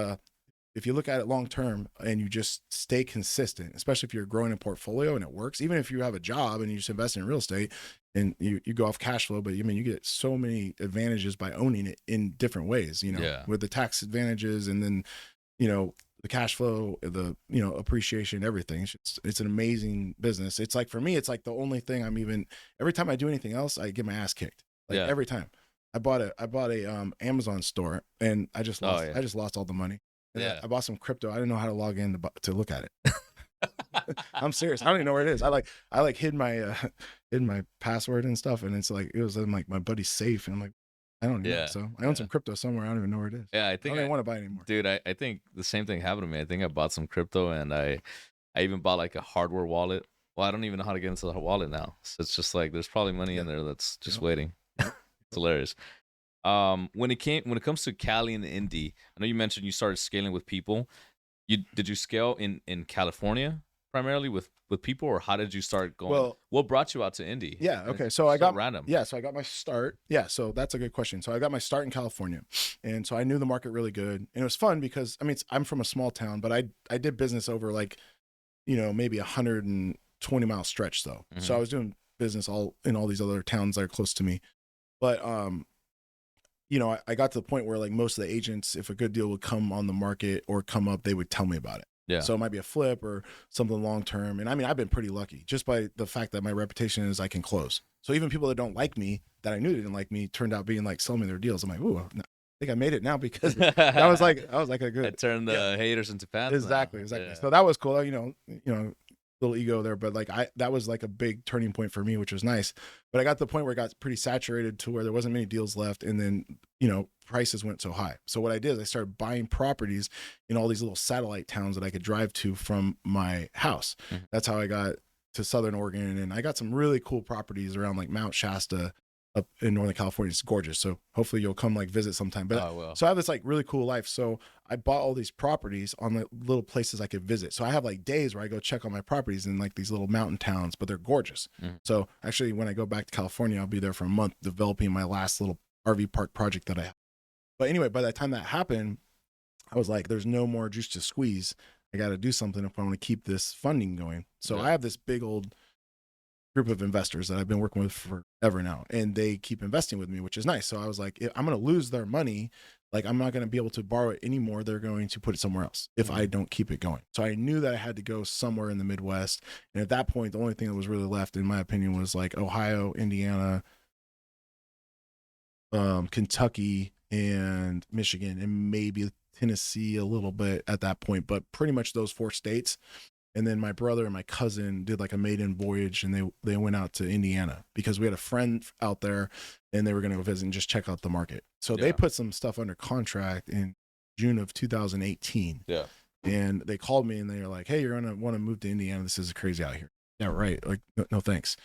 if you look at it long term and you just stay consistent, especially if you're growing a portfolio and it works, even if you have a job and you just invest in real estate and you go off cash flow, but I mean, you get so many advantages by owning it in different ways, you know, with the tax advantages and then, you know, the cash flow, the, you know, appreciation, everything. It's an amazing business. It's like, for me, it's like the only thing every time I do anything else, I get my ass kicked. Like every time. I bought a Amazon store and I just lost all the money. And I bought some crypto. I didn't know how to log in to look at it. I'm serious. I don't even know where it is. I hid my password and stuff, and it's like it was in like my buddy's safe, and I'm like, I don't know. So I own some crypto somewhere. I don't even know where it is. Yeah, I think I don't even want to buy it anymore. Dude, I think the same thing happened to me. I think I bought some crypto, and I even bought like a hardware wallet. Well, I don't even know how to get into the wallet now. So it's just like there's probably money in there that's just waiting. It's hilarious. When it comes to Cali and Indy, I know you mentioned you started scaling with people. Did you scale in California primarily with people, or how did you start going? Well, what brought you out to Indy? Yeah, okay. So I got random. Yeah, so I got my start. Yeah, so that's a good question. So I got my start in California, and so I knew the market really good, and it was fun because I mean I'm from a small town, but I did business over like, you know, maybe 120-mile stretch though. Mm-hmm. So I was doing business in all these other towns that are close to me, but you know, I got to the point where like most of the agents, if a good deal would come on the market or come up, they would tell me about it. Yeah. So it might be a flip or something long term. And I mean, I've been pretty lucky just by the fact that my reputation is I can close. So even people that don't like me, that I knew they didn't like me, turned out being like selling me their deals. I'm like, ooh, I think I made it now because I was like a good. I turned the haters into fans. Exactly. Yeah. So that was cool. You know, little ego there, but like that was like a big turning point for me, which was nice. But I got to the point where it got pretty saturated to where there wasn't many deals left, and then, you know, prices went so high. So what I did is I started buying properties in all these little satellite towns that I could drive to from my house. Mm-hmm. That's how I got to Southern Oregon, and I got some really cool properties around like Mount Shasta up in Northern California. It's gorgeous. So hopefully you'll come like visit sometime. But so I have this like really cool life. So I bought all these properties on the little places I could visit. So I have like days where I go check on my properties in like these little mountain towns, but they're gorgeous. Mm-hmm. So actually when I go back to California, I'll be there for a month developing my last little RV park project that I have. But anyway, by the time that happened, I was like, there's no more juice to squeeze. I got to do something if I want to keep this funding going. So I have this big old group of investors that I've been working with forever now, and they keep investing with me, which is nice. So I was like, if I'm going to lose their money, like I'm not going to be able to borrow it anymore. They're going to put it somewhere else if I don't keep it going. So I knew that I had to go somewhere in the Midwest. And at that point, the only thing that was really left, in my opinion, was like Ohio, Indiana, Kentucky, and Michigan, and maybe Tennessee a little bit at that point, but pretty much those 4 states. And then my brother and my cousin did like a maiden voyage, and they went out to Indiana because we had a friend out there, and they were going to go visit and just check out the market. So they put some stuff under contract in June of 2018. Yeah. And they called me and they were like, hey, you're going to want to move to Indiana. This is crazy out here. Yeah, right. Like, no thanks.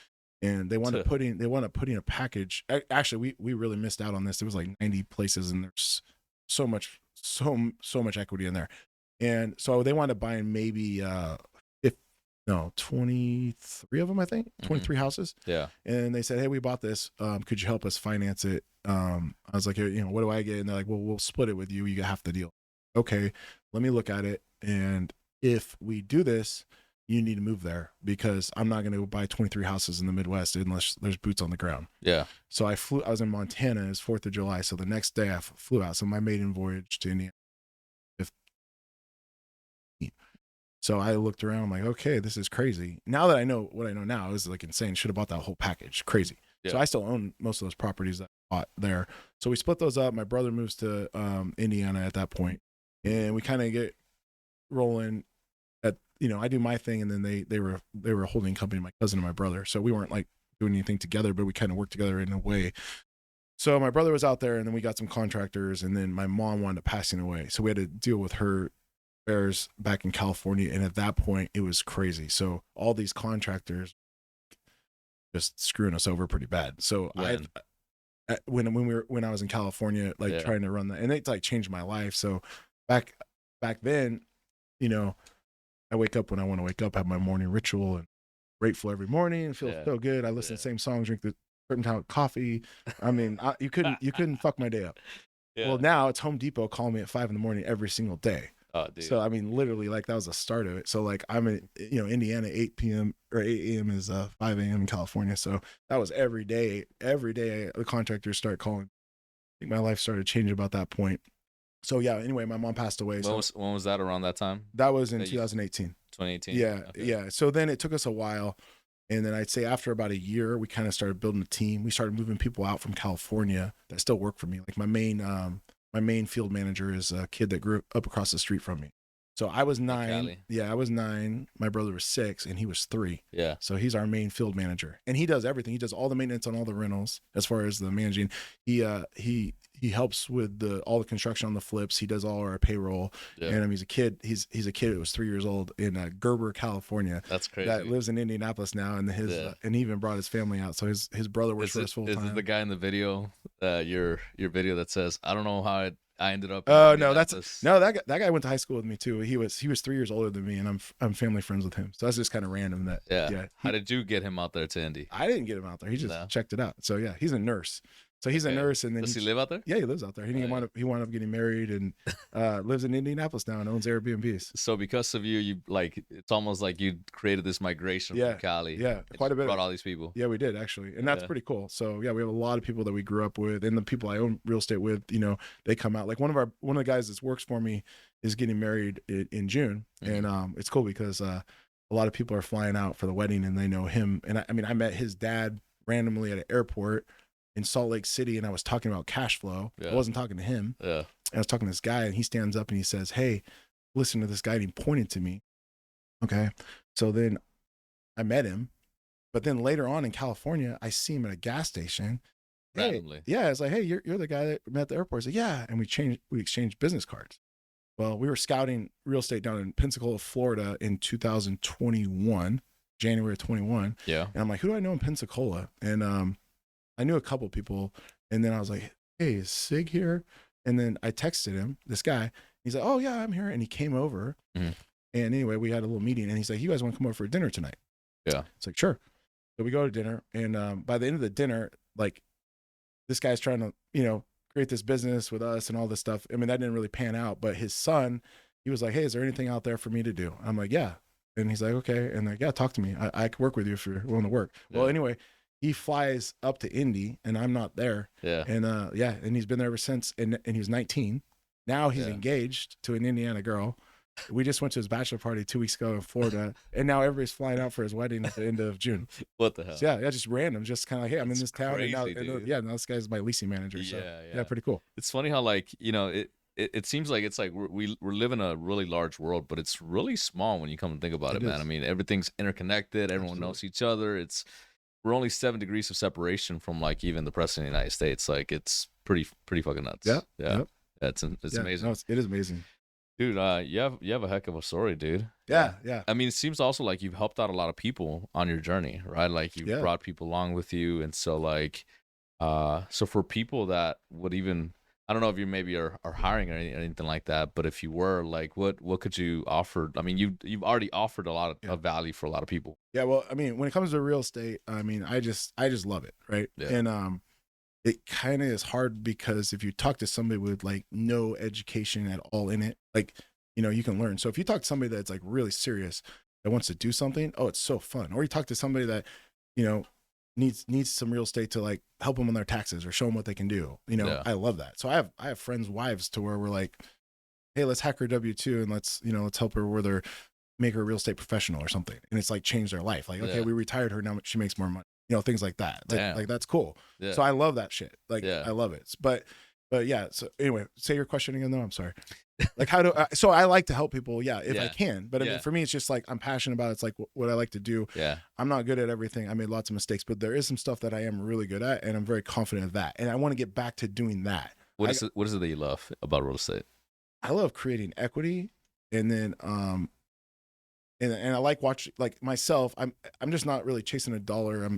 And they wanted to put in a package. Actually, we really missed out on this. There was like 90 places, and there's so much equity in there. And so they wanted to buy in maybe 23 of them, I think, 23 houses. Yeah. And they said, hey, we bought this. Could you help us finance it? I was like, you know, what do I get? And they're like, well, we'll split it with you. You get half the deal. Okay, let me look at it. And if we do this, you need to move there because I'm not going to buy 23 houses in the Midwest unless there's boots on the ground. Yeah. So I was in Montana. It's 4th of July. So the next day I flew out. So my maiden voyage to Indiana. So I looked around, I'm like, okay, this is crazy. Now that I know what I know now, it was like insane. Should have bought that whole package. Crazy. Yeah. So I still own most of those properties that I bought there. So we split those up. My brother moves to Indiana at that point, and we kind of get rolling. I do my thing, and then they were a holding company, my cousin and my brother. So we weren't like doing anything together, but we kind of worked together in a way. So my brother was out there, and then we got some contractors, and then my mom wound up passing away. So we had to deal with her affairs back in California, and at that point, it was crazy. So all these contractors just screwing us over pretty bad. So when I was in California, like trying to run that, and it like changed my life. So back then, I wake up when I want to wake up, have my morning ritual, and grateful every morning, and feel so good. I listen to the same songs, drink the certain type of coffee. I mean, you couldn't fuck my day up. Yeah. Well, now it's Home Depot calling me at 5 a.m. every single day. Oh, dude. So I mean, literally, like that was the start of it. So like I'm in, Indiana, 8 p.m. or 8 a.m. is 5 a.m. in California. So that was every day. Every day, the contractors start calling. I think my life started changing about that point. So yeah. Anyway, my mom passed away. When was that around that time? That was in 2018. 2018. Yeah, okay. Yeah. So then it took us a while, and then I'd say after about a year, we kind of started building a team. We started moving people out from California that still work for me. Like my main field manager is a kid that grew up across the street from me. So I was 9. Cali. Yeah, I was 9. My brother was 6, and he was 3. Yeah. So he's our main field manager, and he does everything. He does all the maintenance on all the rentals as far as the managing. He helps with all the construction on the flips. He does all our payroll. Yeah. And he's a kid. He's a kid that was 3 years old in Gerber, California. That's crazy. That lives in Indianapolis now, and and he even brought his family out. So his brother works for us full time. Is it the guy in the video? Your video that says, "I don't know how I ended up." Oh no, that guy went to high school with me too. He was 3 years older than me, and I'm family friends with him. So that's just kind of random. How did you get him out there to Indy? I didn't get him out there. He just checked it out. So yeah, he's a nurse. So he's a nurse, and then does he live out there? Yeah, he lives out there. He wound up getting married and lives in Indianapolis now and owns Airbnbs. So because of you it's almost like you created this migration from Cali. Yeah, quite a bit. Brought all these people. Yeah, we did actually, and that's pretty cool. So yeah, we have a lot of people that we grew up with, and the people I own real estate with. They come out. Like one of the guys that works for me is getting married in June, and it's cool because a lot of people are flying out for the wedding, and they know him. And I met his dad randomly at an airport in Salt Lake City, and I was talking about cash flow. I wasn't talking to him. I was talking to this guy, and he stands up and he says, "Hey, listen to this guy," and he pointed to me. Okay. So then I met him, but then later on in California, I see him at a gas station. Randomly. Hey, yeah. It's like, "Hey, you're the guy that met at the airport." I said, "Yeah." And we exchanged business cards. Well, we were scouting real estate down in Pensacola, Florida in 2021, January of 21. Yeah. And I'm like, "Who do I know in Pensacola?" And I knew a couple people, and then I was like, "Hey, is Sig here?" And then I texted him, this guy. He's like, "Oh yeah, I'm here." And he came over, and anyway, we had a little meeting, and he's like, "You guys want to come over for dinner tonight?" Yeah. It's like, sure. So we go to dinner, and by the end of the dinner, like this guy's trying to, create this business with us and all this stuff. I mean, that didn't really pan out, but his son, he was like, "Hey, is there anything out there for me to do?" I'm like, "Yeah." And he's like, "Okay." And like, "Yeah, talk to me. I can work with you if you're willing to work." Yeah. Well, anyway, he flies up to Indy, and I'm not there. Yeah. And and he's been there ever since. And he was 19. Now he's engaged to an Indiana girl. We just went to his bachelor party 2 weeks ago in Florida, and now everybody's flying out for his wedding at the end of June. What the hell? So yeah, just random, just kind of like, "Hey, I'm in this town." Crazy, and now this guy's my leasing manager. So yeah, pretty cool. It's funny how it seems like it's like we're living a really large world, but it's really small when you come and think about it, man. I mean, everything's interconnected. Everyone knows each other. We're only 7 degrees of separation from like even the president of the United States. Like it's pretty fucking nuts. Yeah. Yep. It's amazing. No, it is amazing, dude. You have a heck of a story, dude. Yeah. I mean, it seems also like you've helped out a lot of people on your journey, right? Like you've brought people along with you, and so like, so for people that would even, I don't know if you maybe are hiring or anything like that, but if you were, like, what could you offer? I mean, you've already offered a lot of value for a lot of people. Yeah, well, I mean, when it comes to real estate, I mean, I just love it, right? Yeah. And it kind of is hard because if you talk to somebody with like no education at all in it, like, you can learn. So if you talk to somebody that's like really serious that wants to do something, oh, it's so fun. Or you talk to somebody that, needs some real estate to like help them on their taxes or show them what they can do. I love that. So I have friends' wives to where we're like, "Hey, let's hack her W-2 and let's help her with her make her a real estate professional or something, and it's like changed their life. Like, okay, we retired her, now she makes more money. You know, things like that. Like that's cool. Yeah. So I love that shit. Like I love it. But yeah. So anyway, say your question again though. I'm sorry. Like how do so I like to help people, if I can. But I mean, for me, it's just like I'm passionate about it. It's like what I like to do. Yeah. I'm not good at everything. I made lots of mistakes, but there is some stuff that I am really good at, and I'm very confident of that. And I want to get back to doing that. What is it that you love about real estate? I love creating equity, and then and I like watching, like myself. I'm just not really chasing a dollar.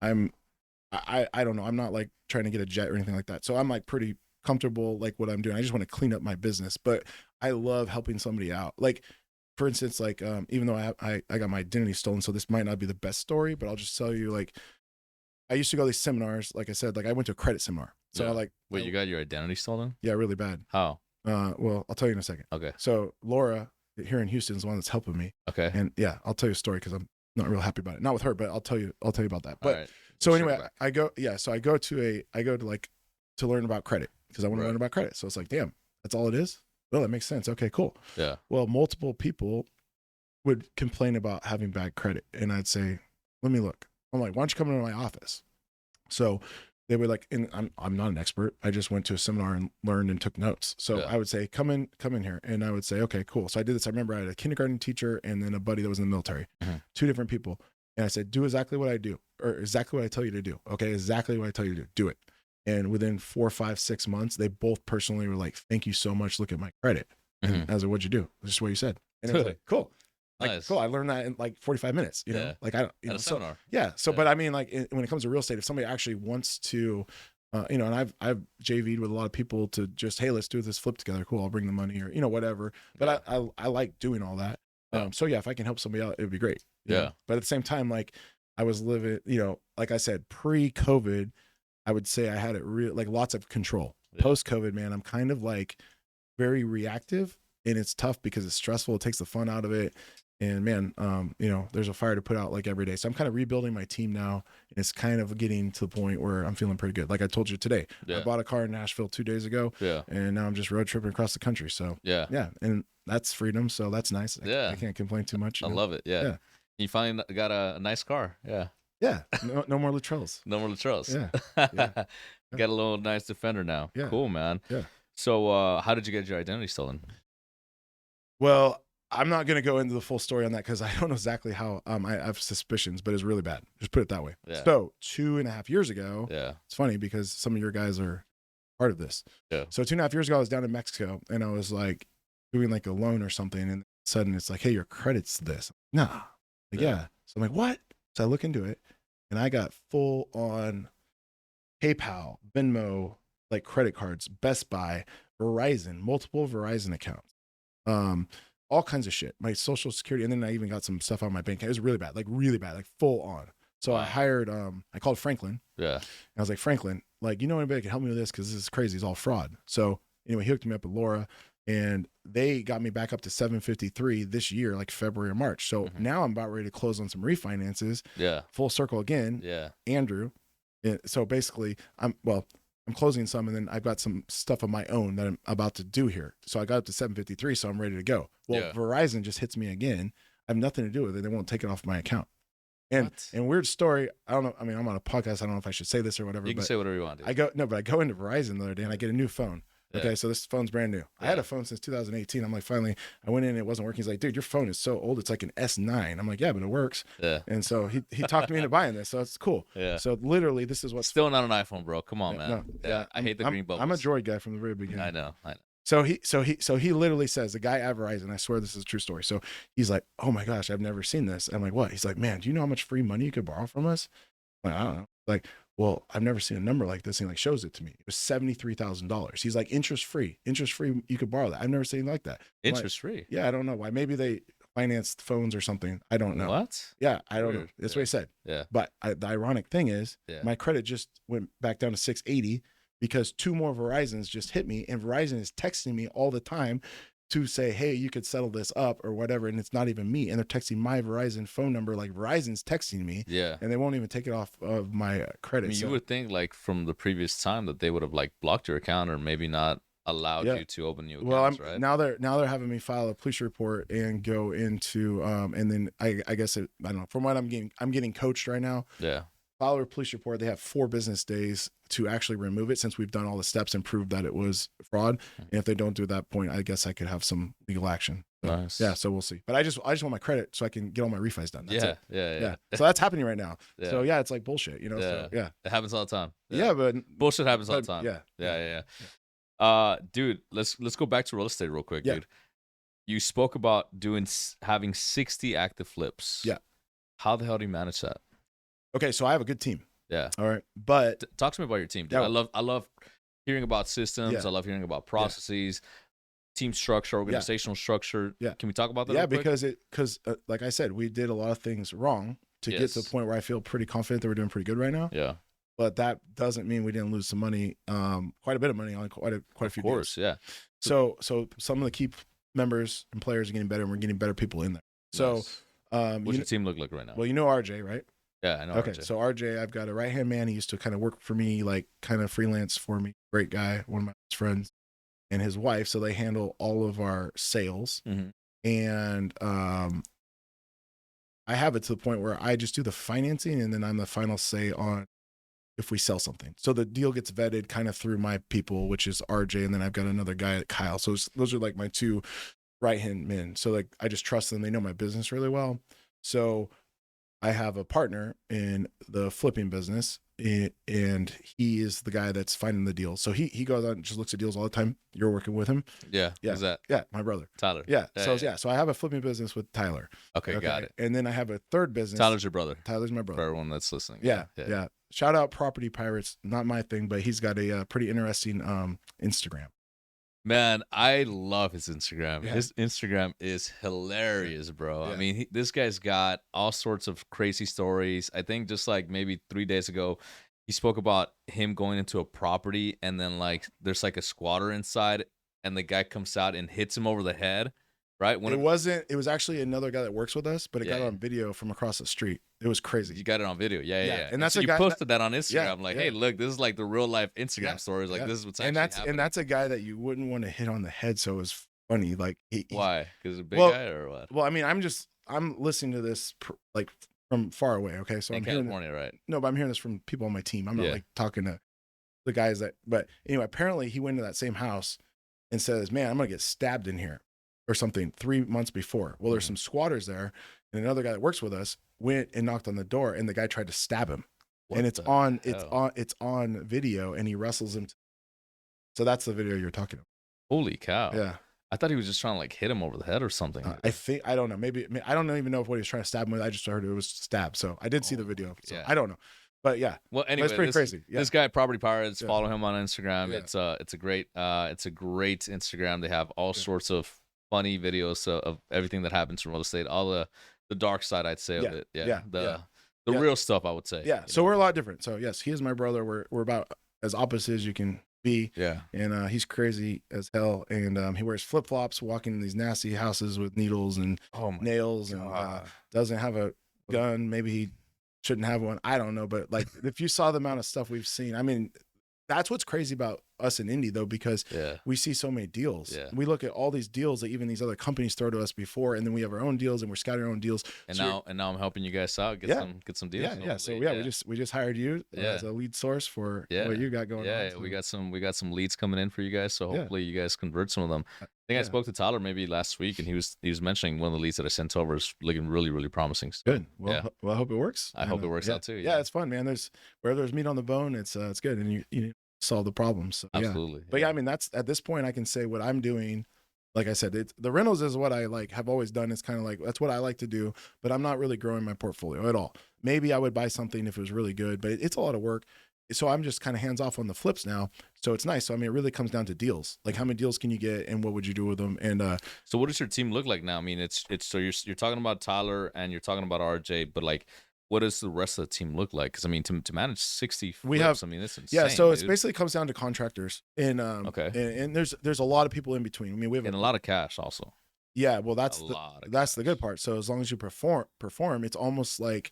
I don't know. I'm not like trying to get a jet or anything like that. So I'm like pretty comfortable like what I'm doing. I just want to clean up my business, but I love helping somebody out. Like for instance, like even though I got my identity stolen, so this might not be the best story, but I'll just tell you, like I used to go to these seminars. Like I said, like I went to a credit seminar. So wait, you got your identity stolen? Yeah, really bad. How? Well, I'll tell you in a second. Okay. So Laura here in Houston is the one that's helping me. Okay. And yeah, I'll tell you a story because I'm not real happy about it. Not with her, but I'll tell you about that. But right. So anyway, I go to learn about credit because I want to learn about credit. So it's like, damn, that's all it is? Well, that makes sense. Okay, cool. Yeah. Well, multiple people would complain about having bad credit. And I'd say, let me look. I'm like, why don't you come into my office? So they were like, and I'm not an expert. I just went to a seminar and learned and took notes. So I would say, come in here. And I would say, okay, cool. So I did this. I remember I had a kindergarten teacher and then a buddy that was in the military, 2 different people. And I said, do exactly what I do, or exactly what I tell you to do. Okay, exactly what I tell you to do it. And within 4, 5, 6 months, they both personally were like, thank you so much. Look at my credit. And I was like, what'd you do? This is what you said. And it was like, cool. Like, nice. Cool. I learned that in like 45 minutes, you know, like I don't, you know, so, yeah. So, but I mean, like when it comes to real estate, if somebody actually wants to, you know, and I've JV'd with a lot of people to just, hey, let's do this flip together. Cool. I'll bring the money or, you know, whatever. But I like doing all that. So yeah, if I can help somebody out, it would be great. Yeah. But at the same time, like I was living, you know, like I said, pre-COVID, I would say I had it real, like lots of control. Post-COVID, man, I'm kind of like very reactive, and it's tough because it's stressful. It takes the fun out of it. And man, you know, there's a fire to put out like every day. So I'm kind of rebuilding my team now. And it's kind of getting to the point where I'm feeling pretty good. Like I told you today, I bought a car in Nashville 2 days ago. Yeah. And now I'm just road tripping across the country. So yeah. And that's freedom. So that's nice. I can't complain too much. I love it. Yeah. You finally got a nice car. Yeah. Yeah. No more Latrells. No more Latrells. Yeah. Got a little nice Defender now. Yeah. Cool, man. Yeah. So how did you get your identity stolen? Well, I'm not going to go into the full story on that because I don't know exactly how. I have suspicions, but it's really bad. Just put it that way. Yeah. So 2.5 years ago, it's funny because some of your guys are part of this. Yeah. So 2.5 years ago, I was down in Mexico and I was like doing like a loan or something. And sudden it's like, hey, your credit's this. Nah. Like, yeah. So I'm like, what? So I look into it and I got full on PayPal, Venmo, like credit cards, Best Buy, Verizon, multiple Verizon accounts. All kinds of shit, my social security. And then I even got some stuff on my bank. It was really bad, like full on. So I hired, I called Franklin. Yeah. And I was like, Franklin, like, you know anybody that can help me with this? Cause this is crazy. It's all fraud. So anyway, he hooked me up with Laura and they got me back up to 753 this year, like February or March. So now I'm about ready to close on some refinances. Yeah. Full circle again. Yeah. Andrew. So basically I'm closing some, and then I've got some stuff of my own that I'm about to do here. So I got up to 753, so I'm ready to go. Well, Verizon just hits me again. I have nothing to do with it. They won't take it off my account. And weird story. I don't know. I mean, I'm on a podcast. I don't know if I should say this or whatever. You can say whatever you want. Dude. I go into Verizon the other day and I get a new phone. Yeah. Okay, so this phone's brand new. I had a phone since 2018. I'm like, finally, I went in and it wasn't working. He's like, dude, your phone is so old. It's like an S9. I'm like, yeah, but it works. Yeah. And so he talked me into buying this. So it's cool. Yeah. So literally, this is what's still not an iPhone, bro. Come on, man. No, I hate the green bubbles. I'm a Droid guy from the very beginning. I know. So he literally says, the guy at Verizon, I swear this is a true story. So he's like, oh my gosh, I've never seen this. I'm like, what? He's like, man, do you know how much free money you could borrow from us? I'm like, I don't know. Like, well, I've never seen a number like this. And he like shows it to me. It was $73,000. He's like, interest free. You could borrow that. I've never seen like that. Interest free? Yeah, I don't know why. Maybe they financed phones or something. I don't know. What? Yeah, I don't know. That's what he said. Yeah. But the ironic thing is, my credit just went back down to 680 because 2 more Verizons just hit me, and Verizon is texting me all the time to say, hey, you could settle this up or whatever, and it's not even me. And they're texting my Verizon phone number, like Verizon's texting me. Yeah. And they won't even take it off of my credit. I mean, you would think like from the previous time that they would have like blocked your account or maybe not allowed Yeah. you to open new Well, accounts, right? now they're having me file a police report and go into and then I guess I don't know, from what I'm getting coached right now. Yeah. File a police report. They have 4 business days to actually remove it since we've done all the steps and proved that it was fraud. And if they don't do that point, I guess I could have some legal action. So, Nice. Yeah, so we'll see. But I just want my credit so I can get all my refis done. That's it. Yeah. So that's happening right now. Yeah. So yeah, it's like bullshit, you know. Yeah. So yeah. It happens all the time. Yeah, but bullshit happens all the time. Yeah. Dude, let's go back to real estate real quick, Yeah. dude. You spoke about having 60 active flips. Yeah. How the hell do you manage that? Okay, so I have a good team. Yeah. All right. But Talk to me about your team, dude. Yeah. I love hearing about systems. Yeah. I love hearing about processes, team structure, organizational structure. Yeah. Can we talk about that? yeah, real quick? because like I said, we did a lot of things wrong to get to the point where I feel pretty confident that we're doing pretty good right now. Yeah. But that doesn't mean we didn't lose some money, quite a bit of money on quite a few Of course, deals. yeah. So some of the key members and players are getting better, and we're getting better people in there. So Nice. What's your team look like right now? well, you know RJ, right? Yeah, I know. Okay, RJ. so RJ, I've got a right-hand man. He used to kind of work for me, like kind of freelance for me. Great guy, one of my best friends, and his wife. So they handle all of our sales. Mhm. And I have it to the point where I just do the financing, and then I'm the final say on if we sell something. So the deal gets vetted kind of through my people, which is RJ, and then I've got another guy, Kyle. So those are like my 2 right-hand men. So like I just trust them. They know my business really well. So I have a partner in the flipping business, and he is the guy that's finding the deals. So he goes out and just looks at deals all the time. You're working with him. Yeah. Yeah. Who's that? Yeah, my brother. Tyler. Yeah. So I have a flipping business with Tyler. Okay, got it. And then I have a third business. Tyler's your brother. Tyler's my For brother. everyone that's listening. Yeah. Shout out Property Pirates. Not my thing, but he's got a pretty interesting Instagram. Man, I love his Instagram. Yeah. His Instagram is hilarious, bro. Yeah. I mean, this guy's got all sorts of crazy stories. I think just like maybe 3 days ago, he spoke about him going into a property and then like there's like a squatter inside and the guy comes out and hits him over the head, right? It was actually another guy that works with us, but it got on video from across the street. It was crazy. You got it on video. Yeah. And that's so a you guy posted that on Instagram. Yeah, like, yeah. hey, look, this is like the real life Instagram stories. Like, Yeah. this is what's and actually happening. that's a guy that you wouldn't want to hit on the head. So it was funny. Like Why? Because a big Well, guy or what? Well, I mean, I'm listening to this like from far away. Okay, so In I'm hearing California, right? no, but I'm hearing this from people on my team. I'm not Yeah. like talking to the guys that. But anyway, apparently he went to that same house and says, "Man, I'm gonna get stabbed in here." Or something 3 months before. Well, there's some squatters there, and another guy that works with us went and knocked on the door, and the guy tried to stab him. What and it's the on hell? on video, and he wrestles him. So that's the video you're talking Holy cow. about. Yeah, I thought he was just trying to like hit him over the head or something. I don't know. Maybe I don't even know if what he was trying to stab him with. I just heard it was stab. So I did see the video. So yeah. I don't know, but yeah, Well, but anyway, it's pretty crazy. Yeah. This guy, Property Pirates, Yeah. follow him on Instagram. Yeah. It's a great Instagram. They have all sorts of funny videos of everything that happens in real estate, all the dark side, I'd say, of Yeah. it. Yeah. The Yeah. real stuff, I would say. Yeah. you So know? we're a lot different. So yes, he is my brother. We're about as opposite as you can be. Yeah. And he's crazy as hell. And he wears flip flops, walking in these nasty houses with needles and Oh my nails, and God. doesn't have a gun. Maybe he shouldn't have one. I don't know. But like, if you saw the amount of stuff we've seen, I mean, that's what's crazy about us in Indy, though, because Yeah. we see so many deals. Yeah. We look at all these deals that even these other companies throw to us before, and then we have our own deals, and we're scouting our own deals. And So now I'm helping you guys out, get Yeah. some deals. yeah. So hopefully. we just hired you Yeah. as a lead source for Yeah. what you got going on. Yeah, So- we got some leads coming in for you guys, so Yeah. hopefully you guys convert some of them. I think yeah. I spoke to Tyler maybe last week, and he was mentioning one of the leads that I sent over is looking really, really promising. So, Good. Well, Yeah. well, I hope it works. I hope And, it works yeah. out too. Yeah, it's fun, man. Where there's meat on the bone, it's good, and you solve the problem. So yeah. Absolutely. But yeah, I mean, that's at this point I can say what I'm doing. Like I said, the rentals is what I like have always done. It's kind of like that's what I like to do, but I'm not really growing my portfolio at all. Maybe I would buy something if it was really good, but it's a lot of work. So I'm just kind of hands off on the flips now. So it's nice. So I mean, it really comes down to deals. Like how many deals can you get, and what would you do with them? And So what does your team look like now? I mean, it's so you're talking about Tyler and you're talking about RJ, but like, what does the rest of the team look like? Because I mean, to manage 60 flips, We have- I mean, it's insane. yeah, so it's dude. basically comes down to contractors, and Okay. and there's a lot of people in between. I mean, we have and a lot of cash also. yeah. Well, A lot of that's the cash. good part. So as long as you perform, it's almost like,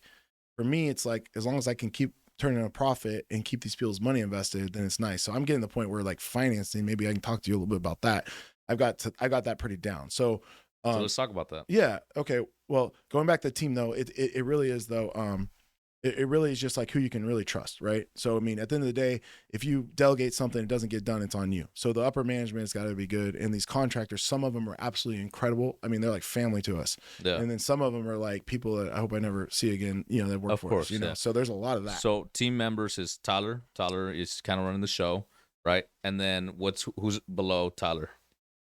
for me, it's like as long as I can keep turn in a profit and keep these people's money invested, then it's nice. So I'm getting to the point where like financing, maybe I can talk to you a little bit about that. I got that pretty down. So let's talk about that. Yeah. Okay. Well, going back to the team though, it really is though. It really is just like who you can really trust, right? So, I mean, at the end of the day, if you delegate something, it doesn't get done, it's on you. So the upper management's got to be good. And these contractors, some of them are absolutely incredible. I mean, they're like family to us. Yeah. And then some of them are like people that I hope I never see again, you know, that work for us, you know? So there's a lot of that. So team members is Tyler. Tyler is kind of running the show, right? And then who's below Tyler?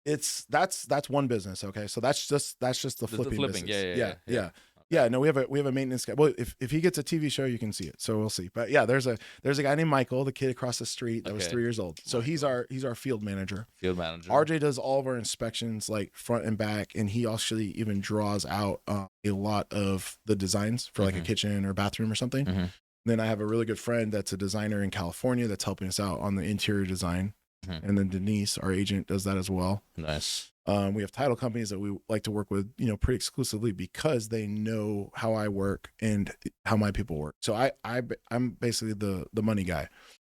That's one business. Okay. So that's just the flipping business. Yeah. Yeah, no, we have a maintenance guy. Well, if he gets a TV show, you can see it. So we'll see. But yeah, there's a guy named Michael, the kid across the street that was 3 years old. So he's our field manager. Field manager. RJ does all of our inspections, like front and back, and he actually even draws out a lot of the designs for like a kitchen or bathroom or something. Then I have a really good friend that's a designer in California that's helping us out on the interior design. And then Denise, our agent, does that as well. Nice. We have title companies that we like to work with, you know, pretty exclusively because they know how I work and how my people work. So I'm basically the money guy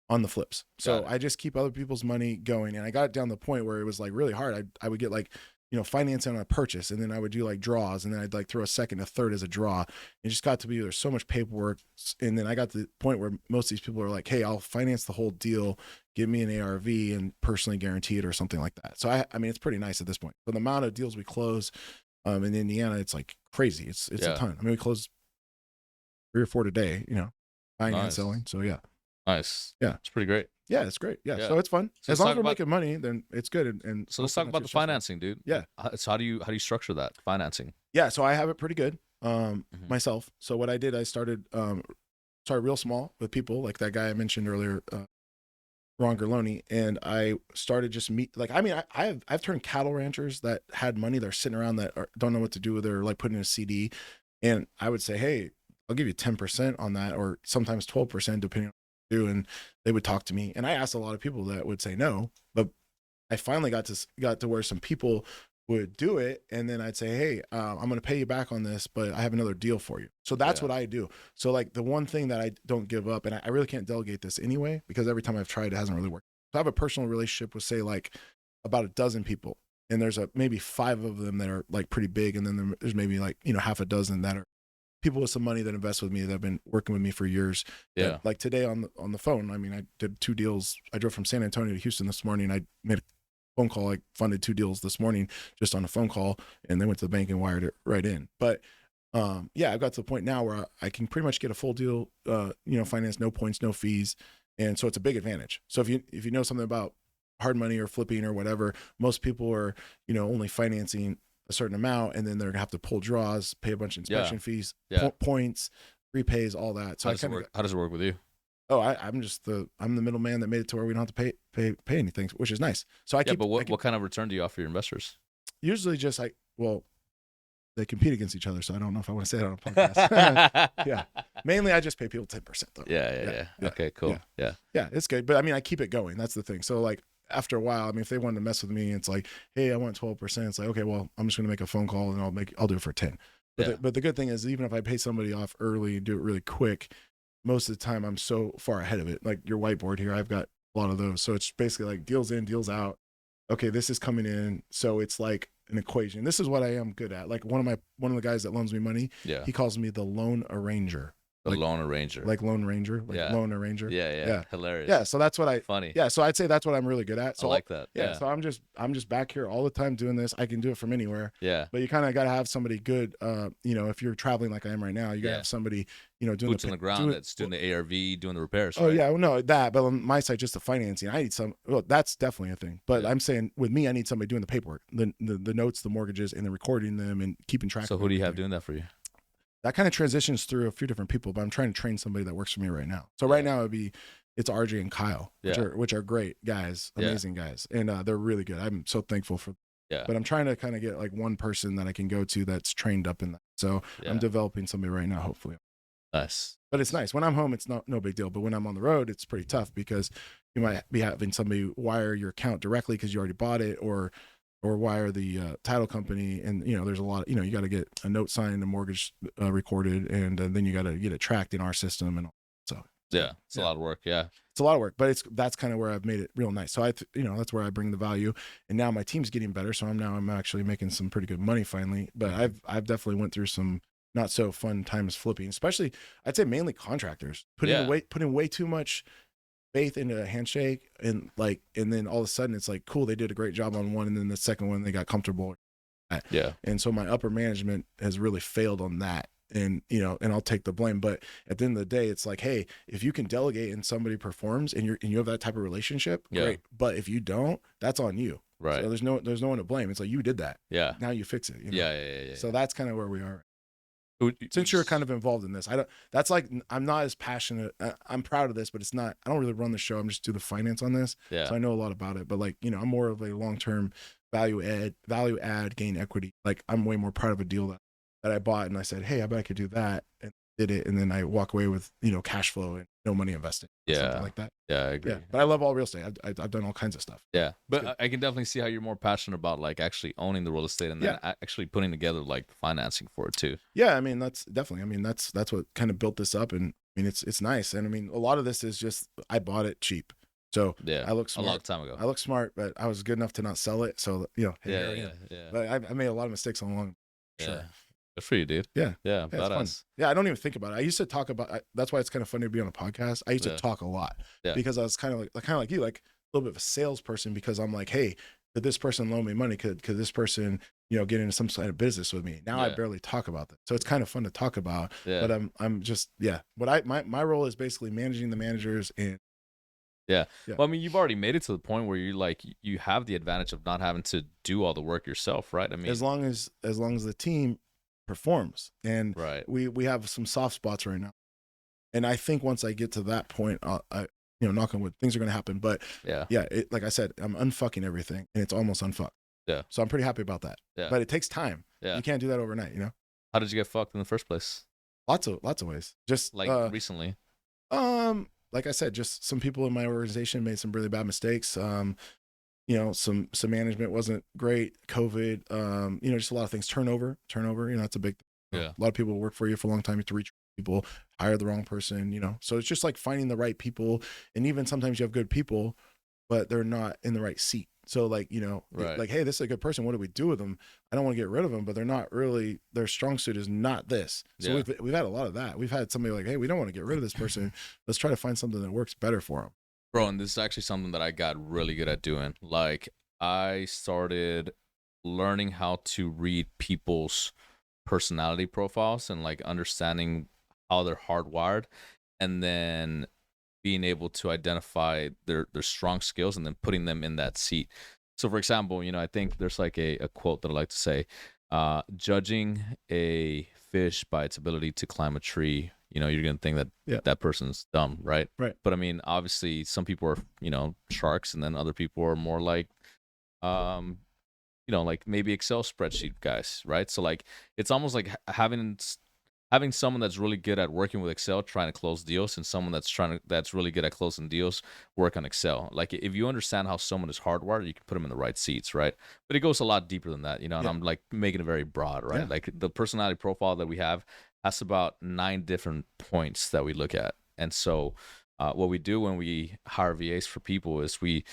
on the flips. So I just keep other people's money going. And I got it down to the point where it was like really hard. I would get like, you know, financing on a purchase, and then I would do like draws, and then I'd like throw a second, a third as a draw. It just got to be, there's so much paperwork. And then I got to the point where most of these people are like, hey, I'll finance the whole deal, give me an ARV and personally guarantee it or something like that. So I mean, it's pretty nice at this point. For the amount of deals we close in Indiana, it's like crazy. It's a ton. I mean, we close 3 or 4 today, you know, buying and selling. So yeah. Nice. Yeah. It's pretty great. Yeah, it's great. Yeah. So it's fun. So as long as we're making money, then it's good. And so let's talk about the financing, dude. Yeah. So how do you structure that financing? Yeah. So I have it pretty good myself. So what I did, I started real small with people like that guy I mentioned earlier, Ron Garloni, and I started just I've turned cattle ranchers that had money, they're sitting around that don't know what to do with it, or like putting in a CD, and I would say, hey, I'll give you 10% on that, or sometimes 12% depending on what you do, and they would talk to me. And I asked a lot of people that would say no, but I finally got to where some people would do it, and then I'd say, hey, I'm going to pay you back on this, but I have another deal for you. So that's what I do. So like the one thing that I don't give up, and I really can't delegate this anyway, because every time I've tried, it hasn't really worked. So I have a personal relationship with, say, like about a dozen people, and there's maybe 5 of them that are like pretty big, and then there's maybe like, you know, half a dozen that are people with some money that invest with me, that have been working with me for years. Yeah. Like today on the phone, I mean, I did 2 deals. I drove from San Antonio to Houston this morning. I made a phone call. I funded 2 deals this morning just on a phone call, and they went to the bank and wired it right in. But yeah, I've got to the point now where I can pretty much get a full deal, you know, finance, no points, no fees. And so it's a big advantage. So if you know something about hard money or flipping or whatever, most people are, you know, only financing a certain amount, and then they're gonna have to pull draws, pay a bunch of inspection fees, points, repays, all that. So how does it work with you? Oh, I'm the middleman that made it to where we don't have to pay anything, which is nice. So but what kind of return do you offer your investors? Usually just they compete against each other, so I don't know if I want to say that on a podcast. Yeah. Mainly I just pay people 10% though. Yeah. Okay, cool. Yeah, it's good. But I mean, I keep it going. That's the thing. So like after a while, I mean, if they wanted to mess with me, it's like, hey, I want 12%. It's like, okay, well, I'm just going to make a phone call and I'll do it for 10. But the good thing is, even if I pay somebody off early and do it really quick, most of the time I'm so far ahead of it. Like your whiteboard here, I've got a lot of those. So it's basically like deals in, deals out. Okay, this is coming in. So it's like an equation. This is what I am good at. Like one of the guys that loans me money, he calls me the loan arranger. Loan arranger. Like Lone Ranger. Loan arranger. Yeah. Hilarious. Yeah. So that's what funny. Yeah. So I'd say that's what I'm really good at. So I like that. Yeah. So I'm just back here all the time doing this. I can do it from anywhere. Yeah. But you kind of got to have somebody good. You know, if you're traveling like I am right now, you got to have somebody, you know, doing boots on the ground that's doing the ARV, doing the repairs. Oh yeah. Well, no, that. But on my side, just the financing. I need well, that's definitely a thing. But I'm saying with me, I need somebody doing the paperwork, the notes, the mortgages, and then recording them and keeping track. So who do you have doing that for you? That kind of transitions through a few different people, but I'm trying to train somebody that works for me right now. So right now it's 𝐟𝐨 and 𝐘𝐿, which are great guys, amazing guys. And they're really good. I'm so thankful for them. Yeah. But I'm trying to kind of get like one person that I can go to that's trained up in that. So I'm developing somebody right now, hopefully. Nice. But it's nice. When I'm home, it's no big deal. But when I'm on the road, it's pretty tough because you might be having somebody wire your account directly because you already bought it, or wire the title company, and you know there's a lot of, you got to get a note signed, a mortgage recorded, and then you got to get it tracked in our system, and all. So Yeah, it's a lot of work. Yeah, it's a lot of work, but that's kind of where I've made it real nice. So that's where I bring the value, and now my team's getting better. So I'm actually making some pretty good money finally. But I've definitely went through some not so fun times flipping, especially I'd say mainly contractors putting way too much faith into a handshake, and then all of a sudden it's like, cool, they did a great job on one, and then the second one they got comfortable. Yeah. And so my upper management has really failed on that. And, and I'll take the blame. But at the end of the day, it's like, hey, if you can delegate and somebody performs and you have that type of relationship, great. But if you don't, that's on you. Right. So there's no one to blame. It's like, you did that. Yeah. Now you fix it. Yeah. So that's kind of where we are. Since you're kind of involved in this, I'm not as passionate. I'm proud of this, but I don't really run the show. I'm just do the finance on this. Yeah. So I know a lot about it, but I'm more of a long-term value add, gain equity. Like, I'm way more proud of a deal that I bought, and I said, hey, I bet I could do that, and did it, and then I walk away with cash flow and no money invested. Something like that. Yeah, I agree. Yeah, but I love all real estate. I've done all kinds of stuff. Yeah, but I can definitely see how you're more passionate about actually owning the real estate and then actually putting together the financing for it too. Yeah, I mean that's definitely. That's what kind of built this up, and it's nice. And a lot of this is just I bought it cheap. So I look smart. A long time ago. I look smart, but I was good enough to not sell it. So yeah. But I made a lot of mistakes along. Sure. Good for you, dude. Yeah. Badass. Yeah, I don't even think about it. I used to talk about. That's why it's kind of funny to be on a podcast. I used to talk a lot because I was kind of like you, like a little bit of a salesperson. Because I'm like, hey, could this person loan me money? Could this person get into some sort of business with me? Now I barely talk about that, so it's kind of fun to talk about. But I'm just But my role is basically managing the managers and. Yeah. Well, you've already made it to the point where you have the advantage of not having to do all the work yourself, right? As long as the team performs, and we have some soft spots right now, and I think once I get to that point, I knock on wood, things are going to happen. But like I said, I'm unfucking everything, and it's almost unfucked. Yeah. So I'm pretty happy about that. Yeah. But it takes time. Yeah. You can't do that overnight. How did you get fucked in the first place? Lots of ways. Just recently. Like I said, just some people in my organization made some really bad mistakes. Some management wasn't great. COVID, just a lot of things. Turnover, that's a big thing. Yeah. A lot of people work for you for a long time. You have to reach people, hire the wrong person, So it's just like finding the right people. And even sometimes you have good people, but they're not in the right seat. So like, hey, this is a good person. What do we do with them? I don't want to get rid of them, but they're not really, their strong suit is not this. So we've had a lot of that. We've had somebody like, hey, we don't want to get rid of this person. Let's try to find something that works better for them. Bro, and this is actually something that I got really good at doing. I started learning how to read people's personality profiles and understanding how they're hardwired, and then being able to identify their strong skills and then putting them in that seat. So for example, I think there's a quote that I like to say, judging a fish by its ability to climb a tree, you're going to think that that person's dumb, right? Right. But obviously some people are, sharks, and then other people are more maybe Excel spreadsheet guys, right? So it's almost like having someone that's really good at working with Excel trying to close deals, and someone that's really good at closing deals work on Excel. If you understand how someone is hardwired, you can put them in the right seats, right? But it goes a lot deeper than that, and I'm making it very broad, right? Yeah. The personality profile that we have has about 9 different points that we look at. And so what we do when we hire VAs for people is we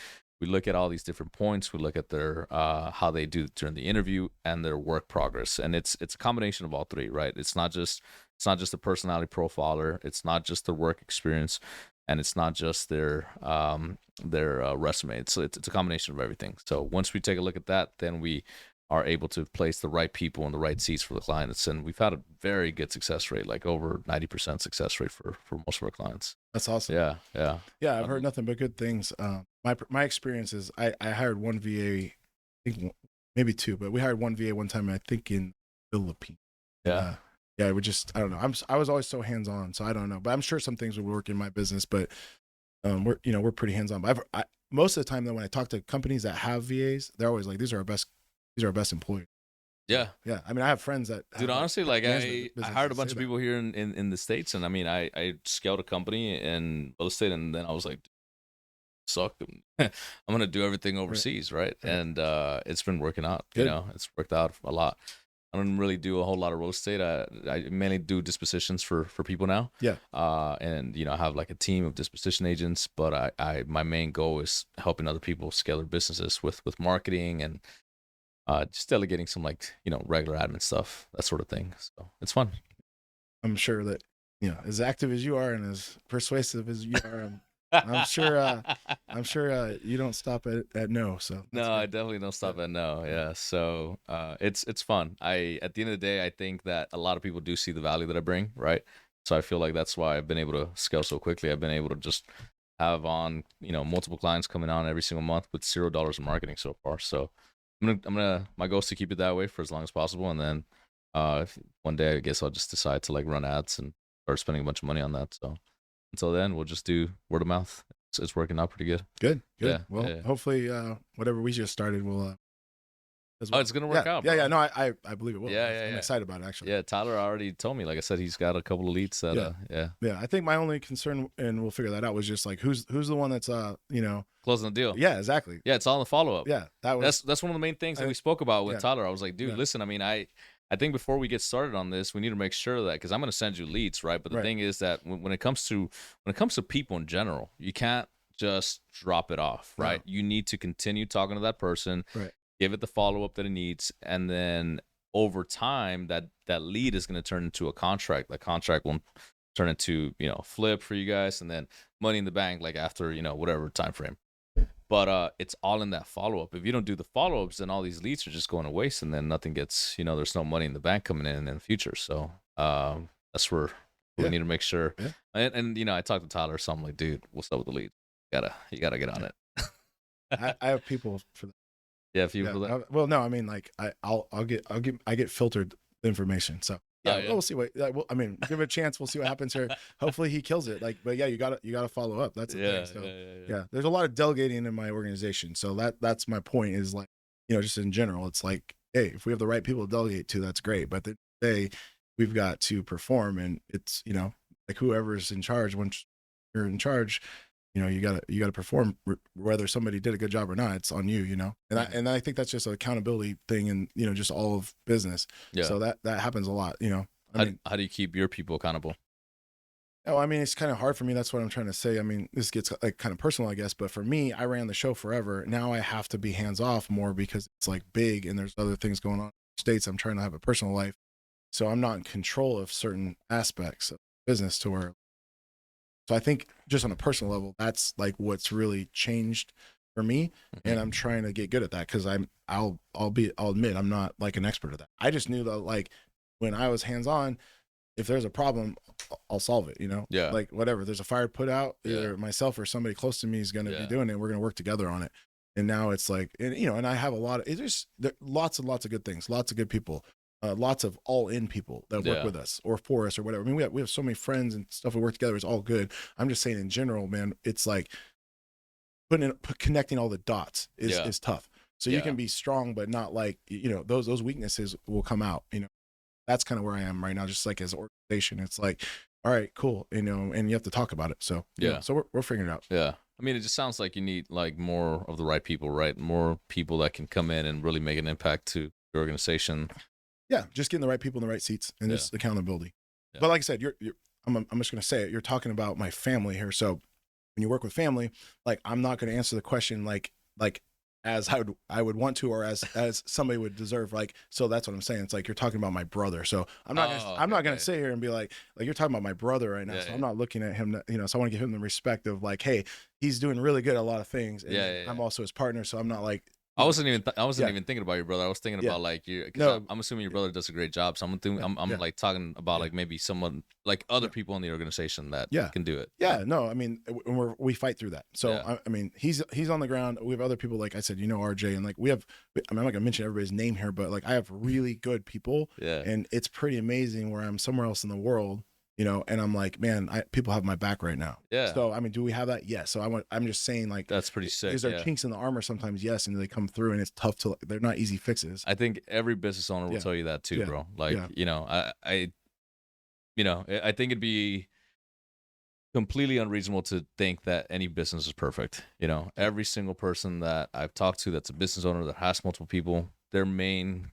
look at all these different points. We look at their how they do during the interview and their work progress, and it's a combination of all 3, right? It's not just a personality profiler. It's not just their work experience, and it's not just their resume. It's a combination of everything. So once we take a look at that, then we are able to place the right people in the right seats for the clients, and we've had a very good success rate, over 90% success rate for most of our clients. That's awesome. Yeah. I've heard nothing but good things. My experience is I hired one VA, I think maybe 2, but we hired one VA one time, I think in the Philippines. Yeah. I don't know. I was always so hands-on, so I don't know, but I'm sure some things would work in my business, but we're pretty hands-on. But most of the time though, when I talk to companies that have VAs, they're always like, these are our best employees. Yeah. I have friends that. Dude, honestly, I hired a bunch of people here in the States, and I scaled a company in real estate, and then I was like, suck. I'm gonna do everything overseas, right? And it's been working out. Good. It's worked out a lot. I don't really do a whole lot of real estate. I mainly do dispositions for people now. Yeah. And I have like a team of disposition agents, but my main goal is helping other people scale their businesses with marketing and just delegating some like regular admin stuff, that sort of thing. So it's fun. I'm sure that as active as you are and as persuasive as you are, I'm sure you don't stop at no. So no, I definitely don't stop at no. Yeah. So it's fun. At the end of the day, I think that a lot of people do see the value that I bring, right? So I feel like that's why I've been able to scale so quickly. I've been able to just have on multiple clients coming on every single month with $0 in marketing so far. So my goal is to keep it that way for as long as possible, and then one day I guess I'll just decide to like run ads and start spending a bunch of money on that. So until then, we'll just do word of mouth. It's working out pretty good. Good. Yeah, well, yeah. Hopefully, whatever we just started will. As well. Oh, it's gonna work out. Bro. Yeah. No, I believe it will. Yeah, I'm excited about it, actually. Yeah, Tyler already told me. Like I said, he's got a couple of leads that. Yeah. I think my only concern, and we'll figure that out, was just like who's the one that's closing the deal. Yeah, exactly. Yeah, it's all in the follow up. Yeah, that's one of the main things that we spoke about with Tyler. I was like, dude, Yeah. listen. I mean, I think before we get started on this, we need to make sure that, because I'm going to send you leads, right? But the thing is that when it comes to people in general, you can't just drop it off, right? No. You need to continue talking to that person, right? Give it the follow up that it needs, and then over time, that lead is going to turn into a contract. That contract will turn into flip for you guys, and then money in the bank, like after whatever time frame. But it's all in that follow-up. If you don't do the follow-ups, then all these leads are just going to waste, and then nothing gets, there's no money in the bank coming in the future. So that's where we need to make sure. Yeah. And I talked to Tyler, so I'm like, dude, what's up with the lead? You gotta get on it. I have people for that. Yeah, people for that. Well, no, I mean, like I get filtered information. So we'll see what. I mean, give it a chance. We'll see what happens here. Hopefully, he kills it. Like, but yeah, you gotta follow up. That's the thing. So, yeah. There's a lot of delegating in my organization. So that's my point. Is like, just in general, it's like, hey, if we have the right people to delegate to, that's great. But the day we've got to perform, and it's like whoever's in charge. Once you're in charge, you gotta perform. Whether somebody did a good job or not, it's on you. And I think that's just an accountability thing, and just all of business. Yeah. So that happens a lot. How do you keep your people accountable? Oh, I mean, it's kind of hard for me. That's what I'm trying to say. I mean, this gets like kind of personal, I guess. But for me, I ran the show forever. Now I have to be hands off more because it's like big, and there's other things going on in the States. I'm trying to have a personal life, so I'm not in control of certain aspects of business to where. So I think just on a personal level, that's like what's really changed for me. And I'm trying to get good at that, because I'll admit I'm not like an expert at that. I just knew that like when I was hands on, if there's a problem, I'll solve it, Yeah. Like whatever, there's a fire put out, either myself or somebody close to me is going to be doing it. We're going to work together on it. And now it's like, and I have a lot of, lots and lots of good things, lots of good people. Lots of all-in people that work with us or for us or whatever. I mean, we have so many friends and stuff we work together. It's all good. I'm just saying in general, man, it's like connecting all the dots is tough. So you can be strong, but not like, those weaknesses will come out, That's kind of where I am right now, just like as an organization. It's like, all right, cool, and you have to talk about it. So, so we're figuring it out. Yeah. I mean, it just sounds like you need like more of the right people, right? More people that can come in and really make an impact to your organization. Yeah, just getting the right people in the right seats and just accountability. Yeah. But like I said, I'm just going to say it. You're talking about my family here. So when you work with family, like I'm not going to answer the question like as I would want to, or as somebody would deserve. Like, so that's what I'm saying. It's like you're talking about my brother. So I'm not gonna sit here and be like you're talking about my brother right now. So I'm not looking at him. So I want to give him the respect of like, hey, he's doing really good at a lot of things. And I'm also his partner. So I'm not like. I wasn't even thinking about your brother. I was thinking about like you. I'm assuming your brother does a great job. So I'm like talking about like maybe someone like other people in the organization that can do it. Yeah, no, I mean we fight through that. So I mean he's on the ground. We have other people, like I said, RJ, and like we have. I'm not gonna mention everybody's name here, but like I have really good people. Yeah, and it's pretty amazing where I'm somewhere else in the world. And I'm like, man, people have my back right now. Yeah. So, I mean, do we have that? Yes. So I'm just saying like, that's pretty sick. Is there chinks in the armor sometimes? Yes. And they come through and it's tough they're not easy fixes. I think every business owner will tell you that too, bro. Like, I think it'd be completely unreasonable to think that any business is perfect. Every single person that I've talked to that's a business owner that has multiple people, their main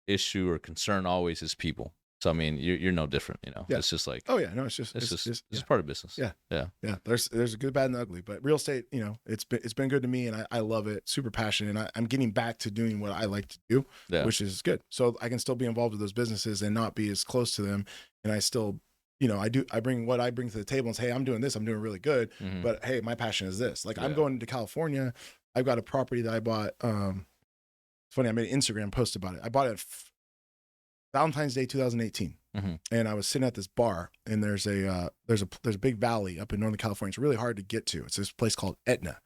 issue or concern always is people. So I mean, you're no different, Yeah. It's just like, Oh yeah, no, it's just yeah. part of business. Yeah. Yeah. There's a good, bad, and ugly, but real estate, it's been good to me, and I love it. Super passionate. And I'm getting back to doing what I like to do, which is good. So I can still be involved with those businesses and not be as close to them. And I still, I bring what I bring to the table and say, hey, I'm doing this. I'm doing really good. Mhm. But hey, my passion is this. Like I'm going to California. I've got a property that I bought. It's funny. I made an Instagram post about it. I bought it Valentine's Day 2018. And I was sitting at this bar, and there's a big valley up in Northern California. It's really hard to get to. It's this place called Etna.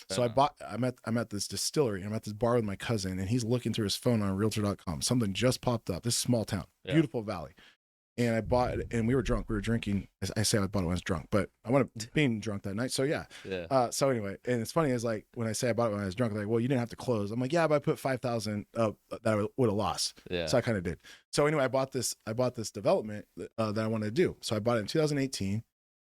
So I'm at this distillery. I'm at this bar with my cousin, and he's looking through his phone on realtor.com. Something just popped up. This small town, beautiful valley. And I bought it, and we were drunk. We were drinking. I say I bought it when I was drunk, but I wound up being drunk that night. So yeah. So anyway, and it's funny is like when I say I bought it when I was drunk, they're like, well, you didn't have to close. I'm like, yeah, but I put 5,000 up that I would have lost. Yeah. So I kind of did. So anyway, I bought this development that I wanted to do. So I bought it in 2018,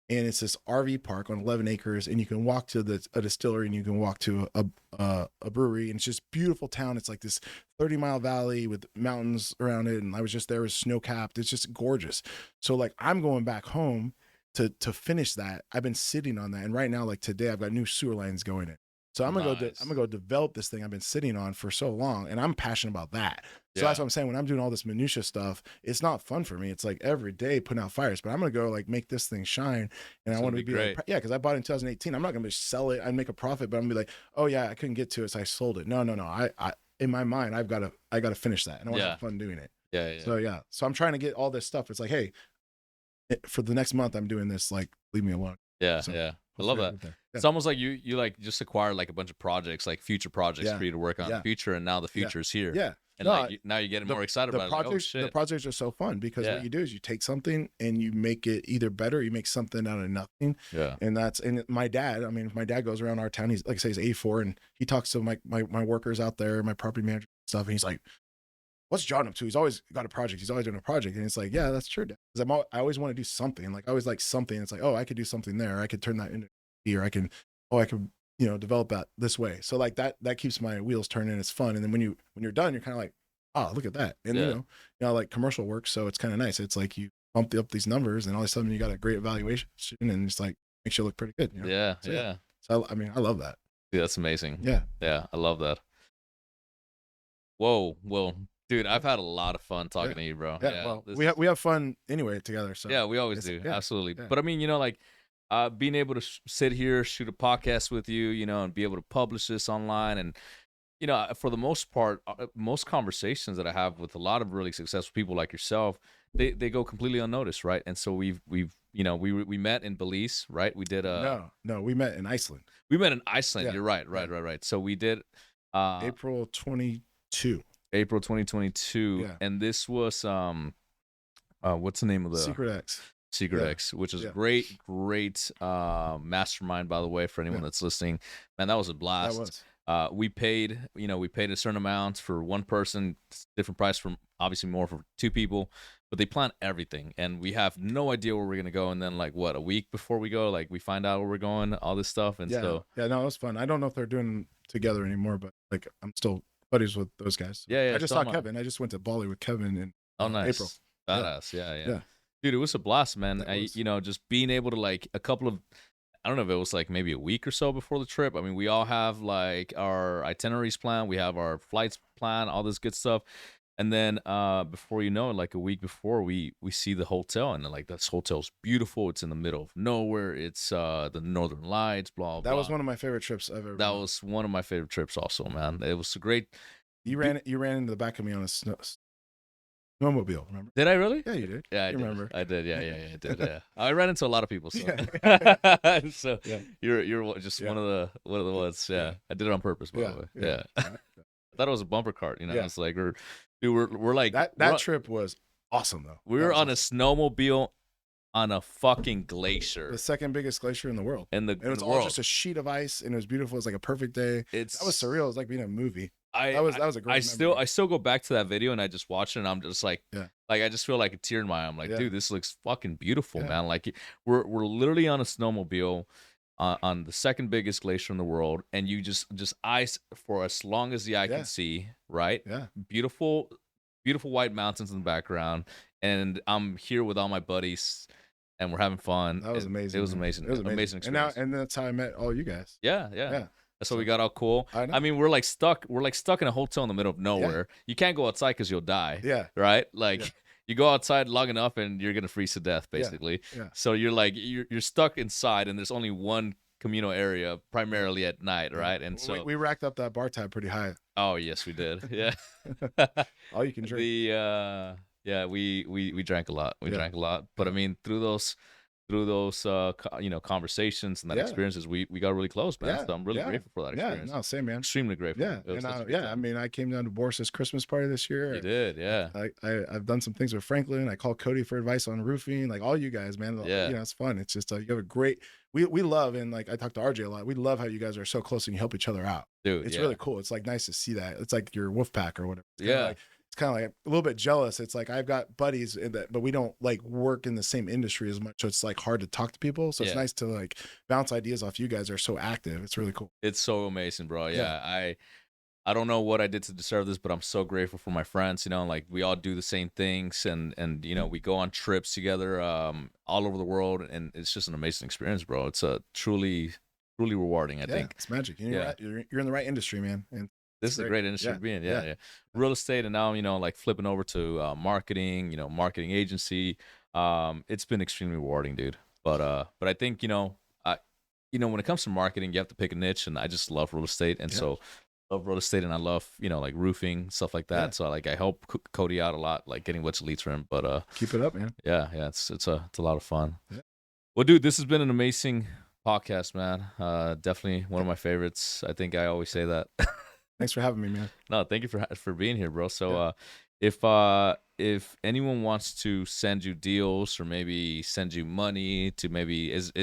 and it's this RV park on 11 acres, and you can walk to a distillery, and you can walk to a brewery, and it's just beautiful town. It's like this 30-mile valley with mountains around it, and I was just there, it was snow capped. It's just gorgeous. So like I'm going back home to finish that. I've been sitting on that, and right now, like today, I've got new sewer lines going in. So I'm gonna go develop this thing I've been sitting on for so long, and I'm passionate about that. So that's what I'm saying. When I'm doing all this minutia stuff, it's not fun for me. It's like every day putting out fires, but I'm gonna go like make this thing shine, and I want to be like, because I bought it in 2018. I'm not gonna sell it and make a profit, but I'm gonna be like, oh yeah, I couldn't get to it, so I sold it. No. I in my mind, I gotta finish that, and I want to have fun doing it. So I'm trying to get all this stuff. It's like, hey, for the next month, I'm doing this. Like, leave me alone. I love that. It's almost like you like just acquired like a bunch of projects, like future projects for you to work on in the future, and now the future is here. And now you're getting more excited about it. Like, oh, shit. The projects are so fun because what you do is you take something and you make it either better, you make something out of nothing. And my dad, I mean, if my dad goes around our town, he's like I say, he's 84, and he talks to my workers out there, my property manager and stuff, and he's like, what's Jon up to? He's always got a project. He's always doing a project. And it's like, yeah, that's true. Because I always want to do something. Like I always like something. It's like, oh, I could do something there. I could turn that into here. I could, develop that this way. So like that keeps my wheels turning. It's fun. And then when you're done, you're kind of like, oh, look at that. And like commercial work. So it's kind of nice. It's like you bump up these numbers, and all of a sudden you got a great evaluation, and it's like makes you look pretty good. So I mean, I love that. Yeah, that's amazing. Yeah, I love that. Whoa, well. Dude, I've had a lot of fun talking to you, bro. Well, we have fun anyway together. So yeah, we always do. Absolutely. But I mean, like being able to sit here, shoot a podcast with you, and be able to publish this online, and for the most part, most conversations that I have with a lot of really successful people like yourself, they go completely unnoticed, right? And so we met in Belize, right? We did no, we met in Iceland. We met in Iceland. You're right. So we did April 22. April 2022, and this was what's the name of the Secret X, which is great mastermind, by the way, for anyone that's listening. Man, that was a blast. That was. We paid a certain amount for one person, different price from obviously more for two people, but they plan everything, and we have no idea where we're gonna go. And then like a week before we go, like we find out where we're going, all this stuff, and so no, it was fun. I don't know if they're doing together anymore, but like I'm still buddies with those guys. I just saw Kevin. I just went to Bali with Kevin in April. Badass. Yeah. Dude, it was a blast, man. Just being able to like a couple of, I don't know if it was like maybe a week or so before the trip. I mean, we all have like our itineraries planned, we have our flights planned, all this good stuff. And then before you know it, like a week before, we see the hotel, and then like this hotel's beautiful. It's in the middle of nowhere. It's the Northern Lights, blah, blah. That was one of my favorite trips I've ever been. Was one of my favorite trips also, man. It was a great. You ran into the back of me on a snowmobile, remember? Did I really? Yeah, you did. Yeah, I remember. I did. Yeah, I did. Yeah. I ran into a lot of people. So, so you're just one of the ones. Yeah. I did it on purpose, by the way. Yeah. I thought it was a bumper cart. It's like we're like that trip was awesome though. We were on a snowmobile on a fucking glacier, the second biggest glacier in the world, and it was all just a sheet of ice, and it was beautiful. It was like a perfect day. That was surreal. It was like being in a movie. That was a great. I still go back to that video, and I just watch it, and I'm just like, like I just feel like a tear in my eye. I'm like, dude, this looks fucking beautiful, man. Like we're literally on a snowmobile on the second biggest glacier in the world, and you just ice for as long as the eye can see, right? Yeah. Beautiful beautiful white mountains in the background, and I'm here with all my buddies, and we're having fun. That was amazing. It was man. amazing. It was amazing. Experience. And that's how I met all you guys. Yeah. Yeah. That's how we got all cool. I mean, we're like stuck. We're like stuck in a hotel in the middle of nowhere. You can't go outside because you'll die. Yeah. Right. Like you go outside long enough and you're gonna freeze to death, basically. Yeah. So you're like you're stuck inside, and there's only one communal area primarily at night, right? And so we racked up that bar tab pretty high. Oh yes, we did. Yeah. All you can drink. We drank a lot. We drank a lot. But I mean, through those conversations and that experiences, we got really close, man. So I'm really grateful for that experience. Yeah, no, same, man. Extremely grateful. Yeah, and I mean, I came down to Boris's Christmas party this year. You did, yeah. I've done some things with Franklin. I called Cody for advice on roofing. Like all you guys, man. Yeah, it's fun. It's just you have a great. We love, and like I talk to RJ a lot. We love how you guys are so close and you help each other out. Dude, it's really cool. It's like nice to see that. It's like your wolf pack or whatever. It's kind of like a little bit jealous. It's like I've got buddies in that, but we don't like work in the same industry as much. So it's like hard to talk to people. So it's nice to like bounce ideas off you guys. Are so active. It's really cool. It's so amazing, bro. Yeah. I don't know what I did to deserve this, but I'm so grateful for my friends. Like we all do the same things, and we go on trips together all over the world, and it's just an amazing experience, bro. It's a truly rewarding. I think it's magic. And you're in the right industry, man. And this is a great industry to be in. Yeah. Real estate, and now like flipping over to marketing. Marketing agency. It's been extremely rewarding, dude. But I think when it comes to marketing, you have to pick a niche, and I just love real estate, and so. Love real estate, and I love like roofing, stuff like that. So like I help Cody out a lot, like getting what's leads for him. But keep it up, man. Yeah, it's a lot of fun. Well, dude, this has been an amazing podcast, man. Definitely one of my favorites. I think I always say that. Thanks for having me, man. No, thank you for being here, bro. So if anyone wants to send you deals or maybe send you money to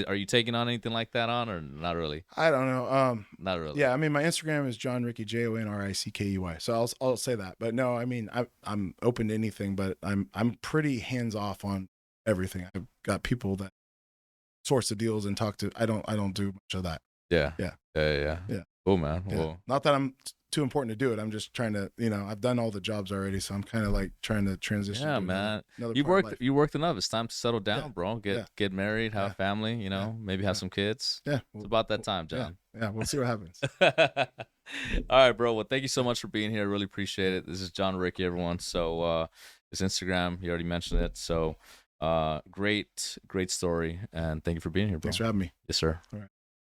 are you taking on anything like that or not really? I don't know. Not really. Yeah, I mean, my Instagram is Jon Rickey, JONRICKEY. So I'll say that. But no, I mean, I'm open to anything, but I'm pretty hands off on everything. I've got people that source the deals and talk to. I don't do much of that. Yeah. Cool, man. Yeah. Well, not that I'm too important to do it. I'm just trying to, I've done all the jobs already, so I'm kind of like trying to transition. Yeah, man. You worked enough. It's time to settle down, bro. Get married, have a family. Maybe have some kids. Yeah, it's about that time, John. Yeah, we'll see what happens. All right, bro. Well, thank you so much for being here. Really appreciate it. This is Jon Rickey, everyone. So his Instagram, you already mentioned it. So great story, and thank you for being here, bro. Thanks for having me. Yes, sir. All right.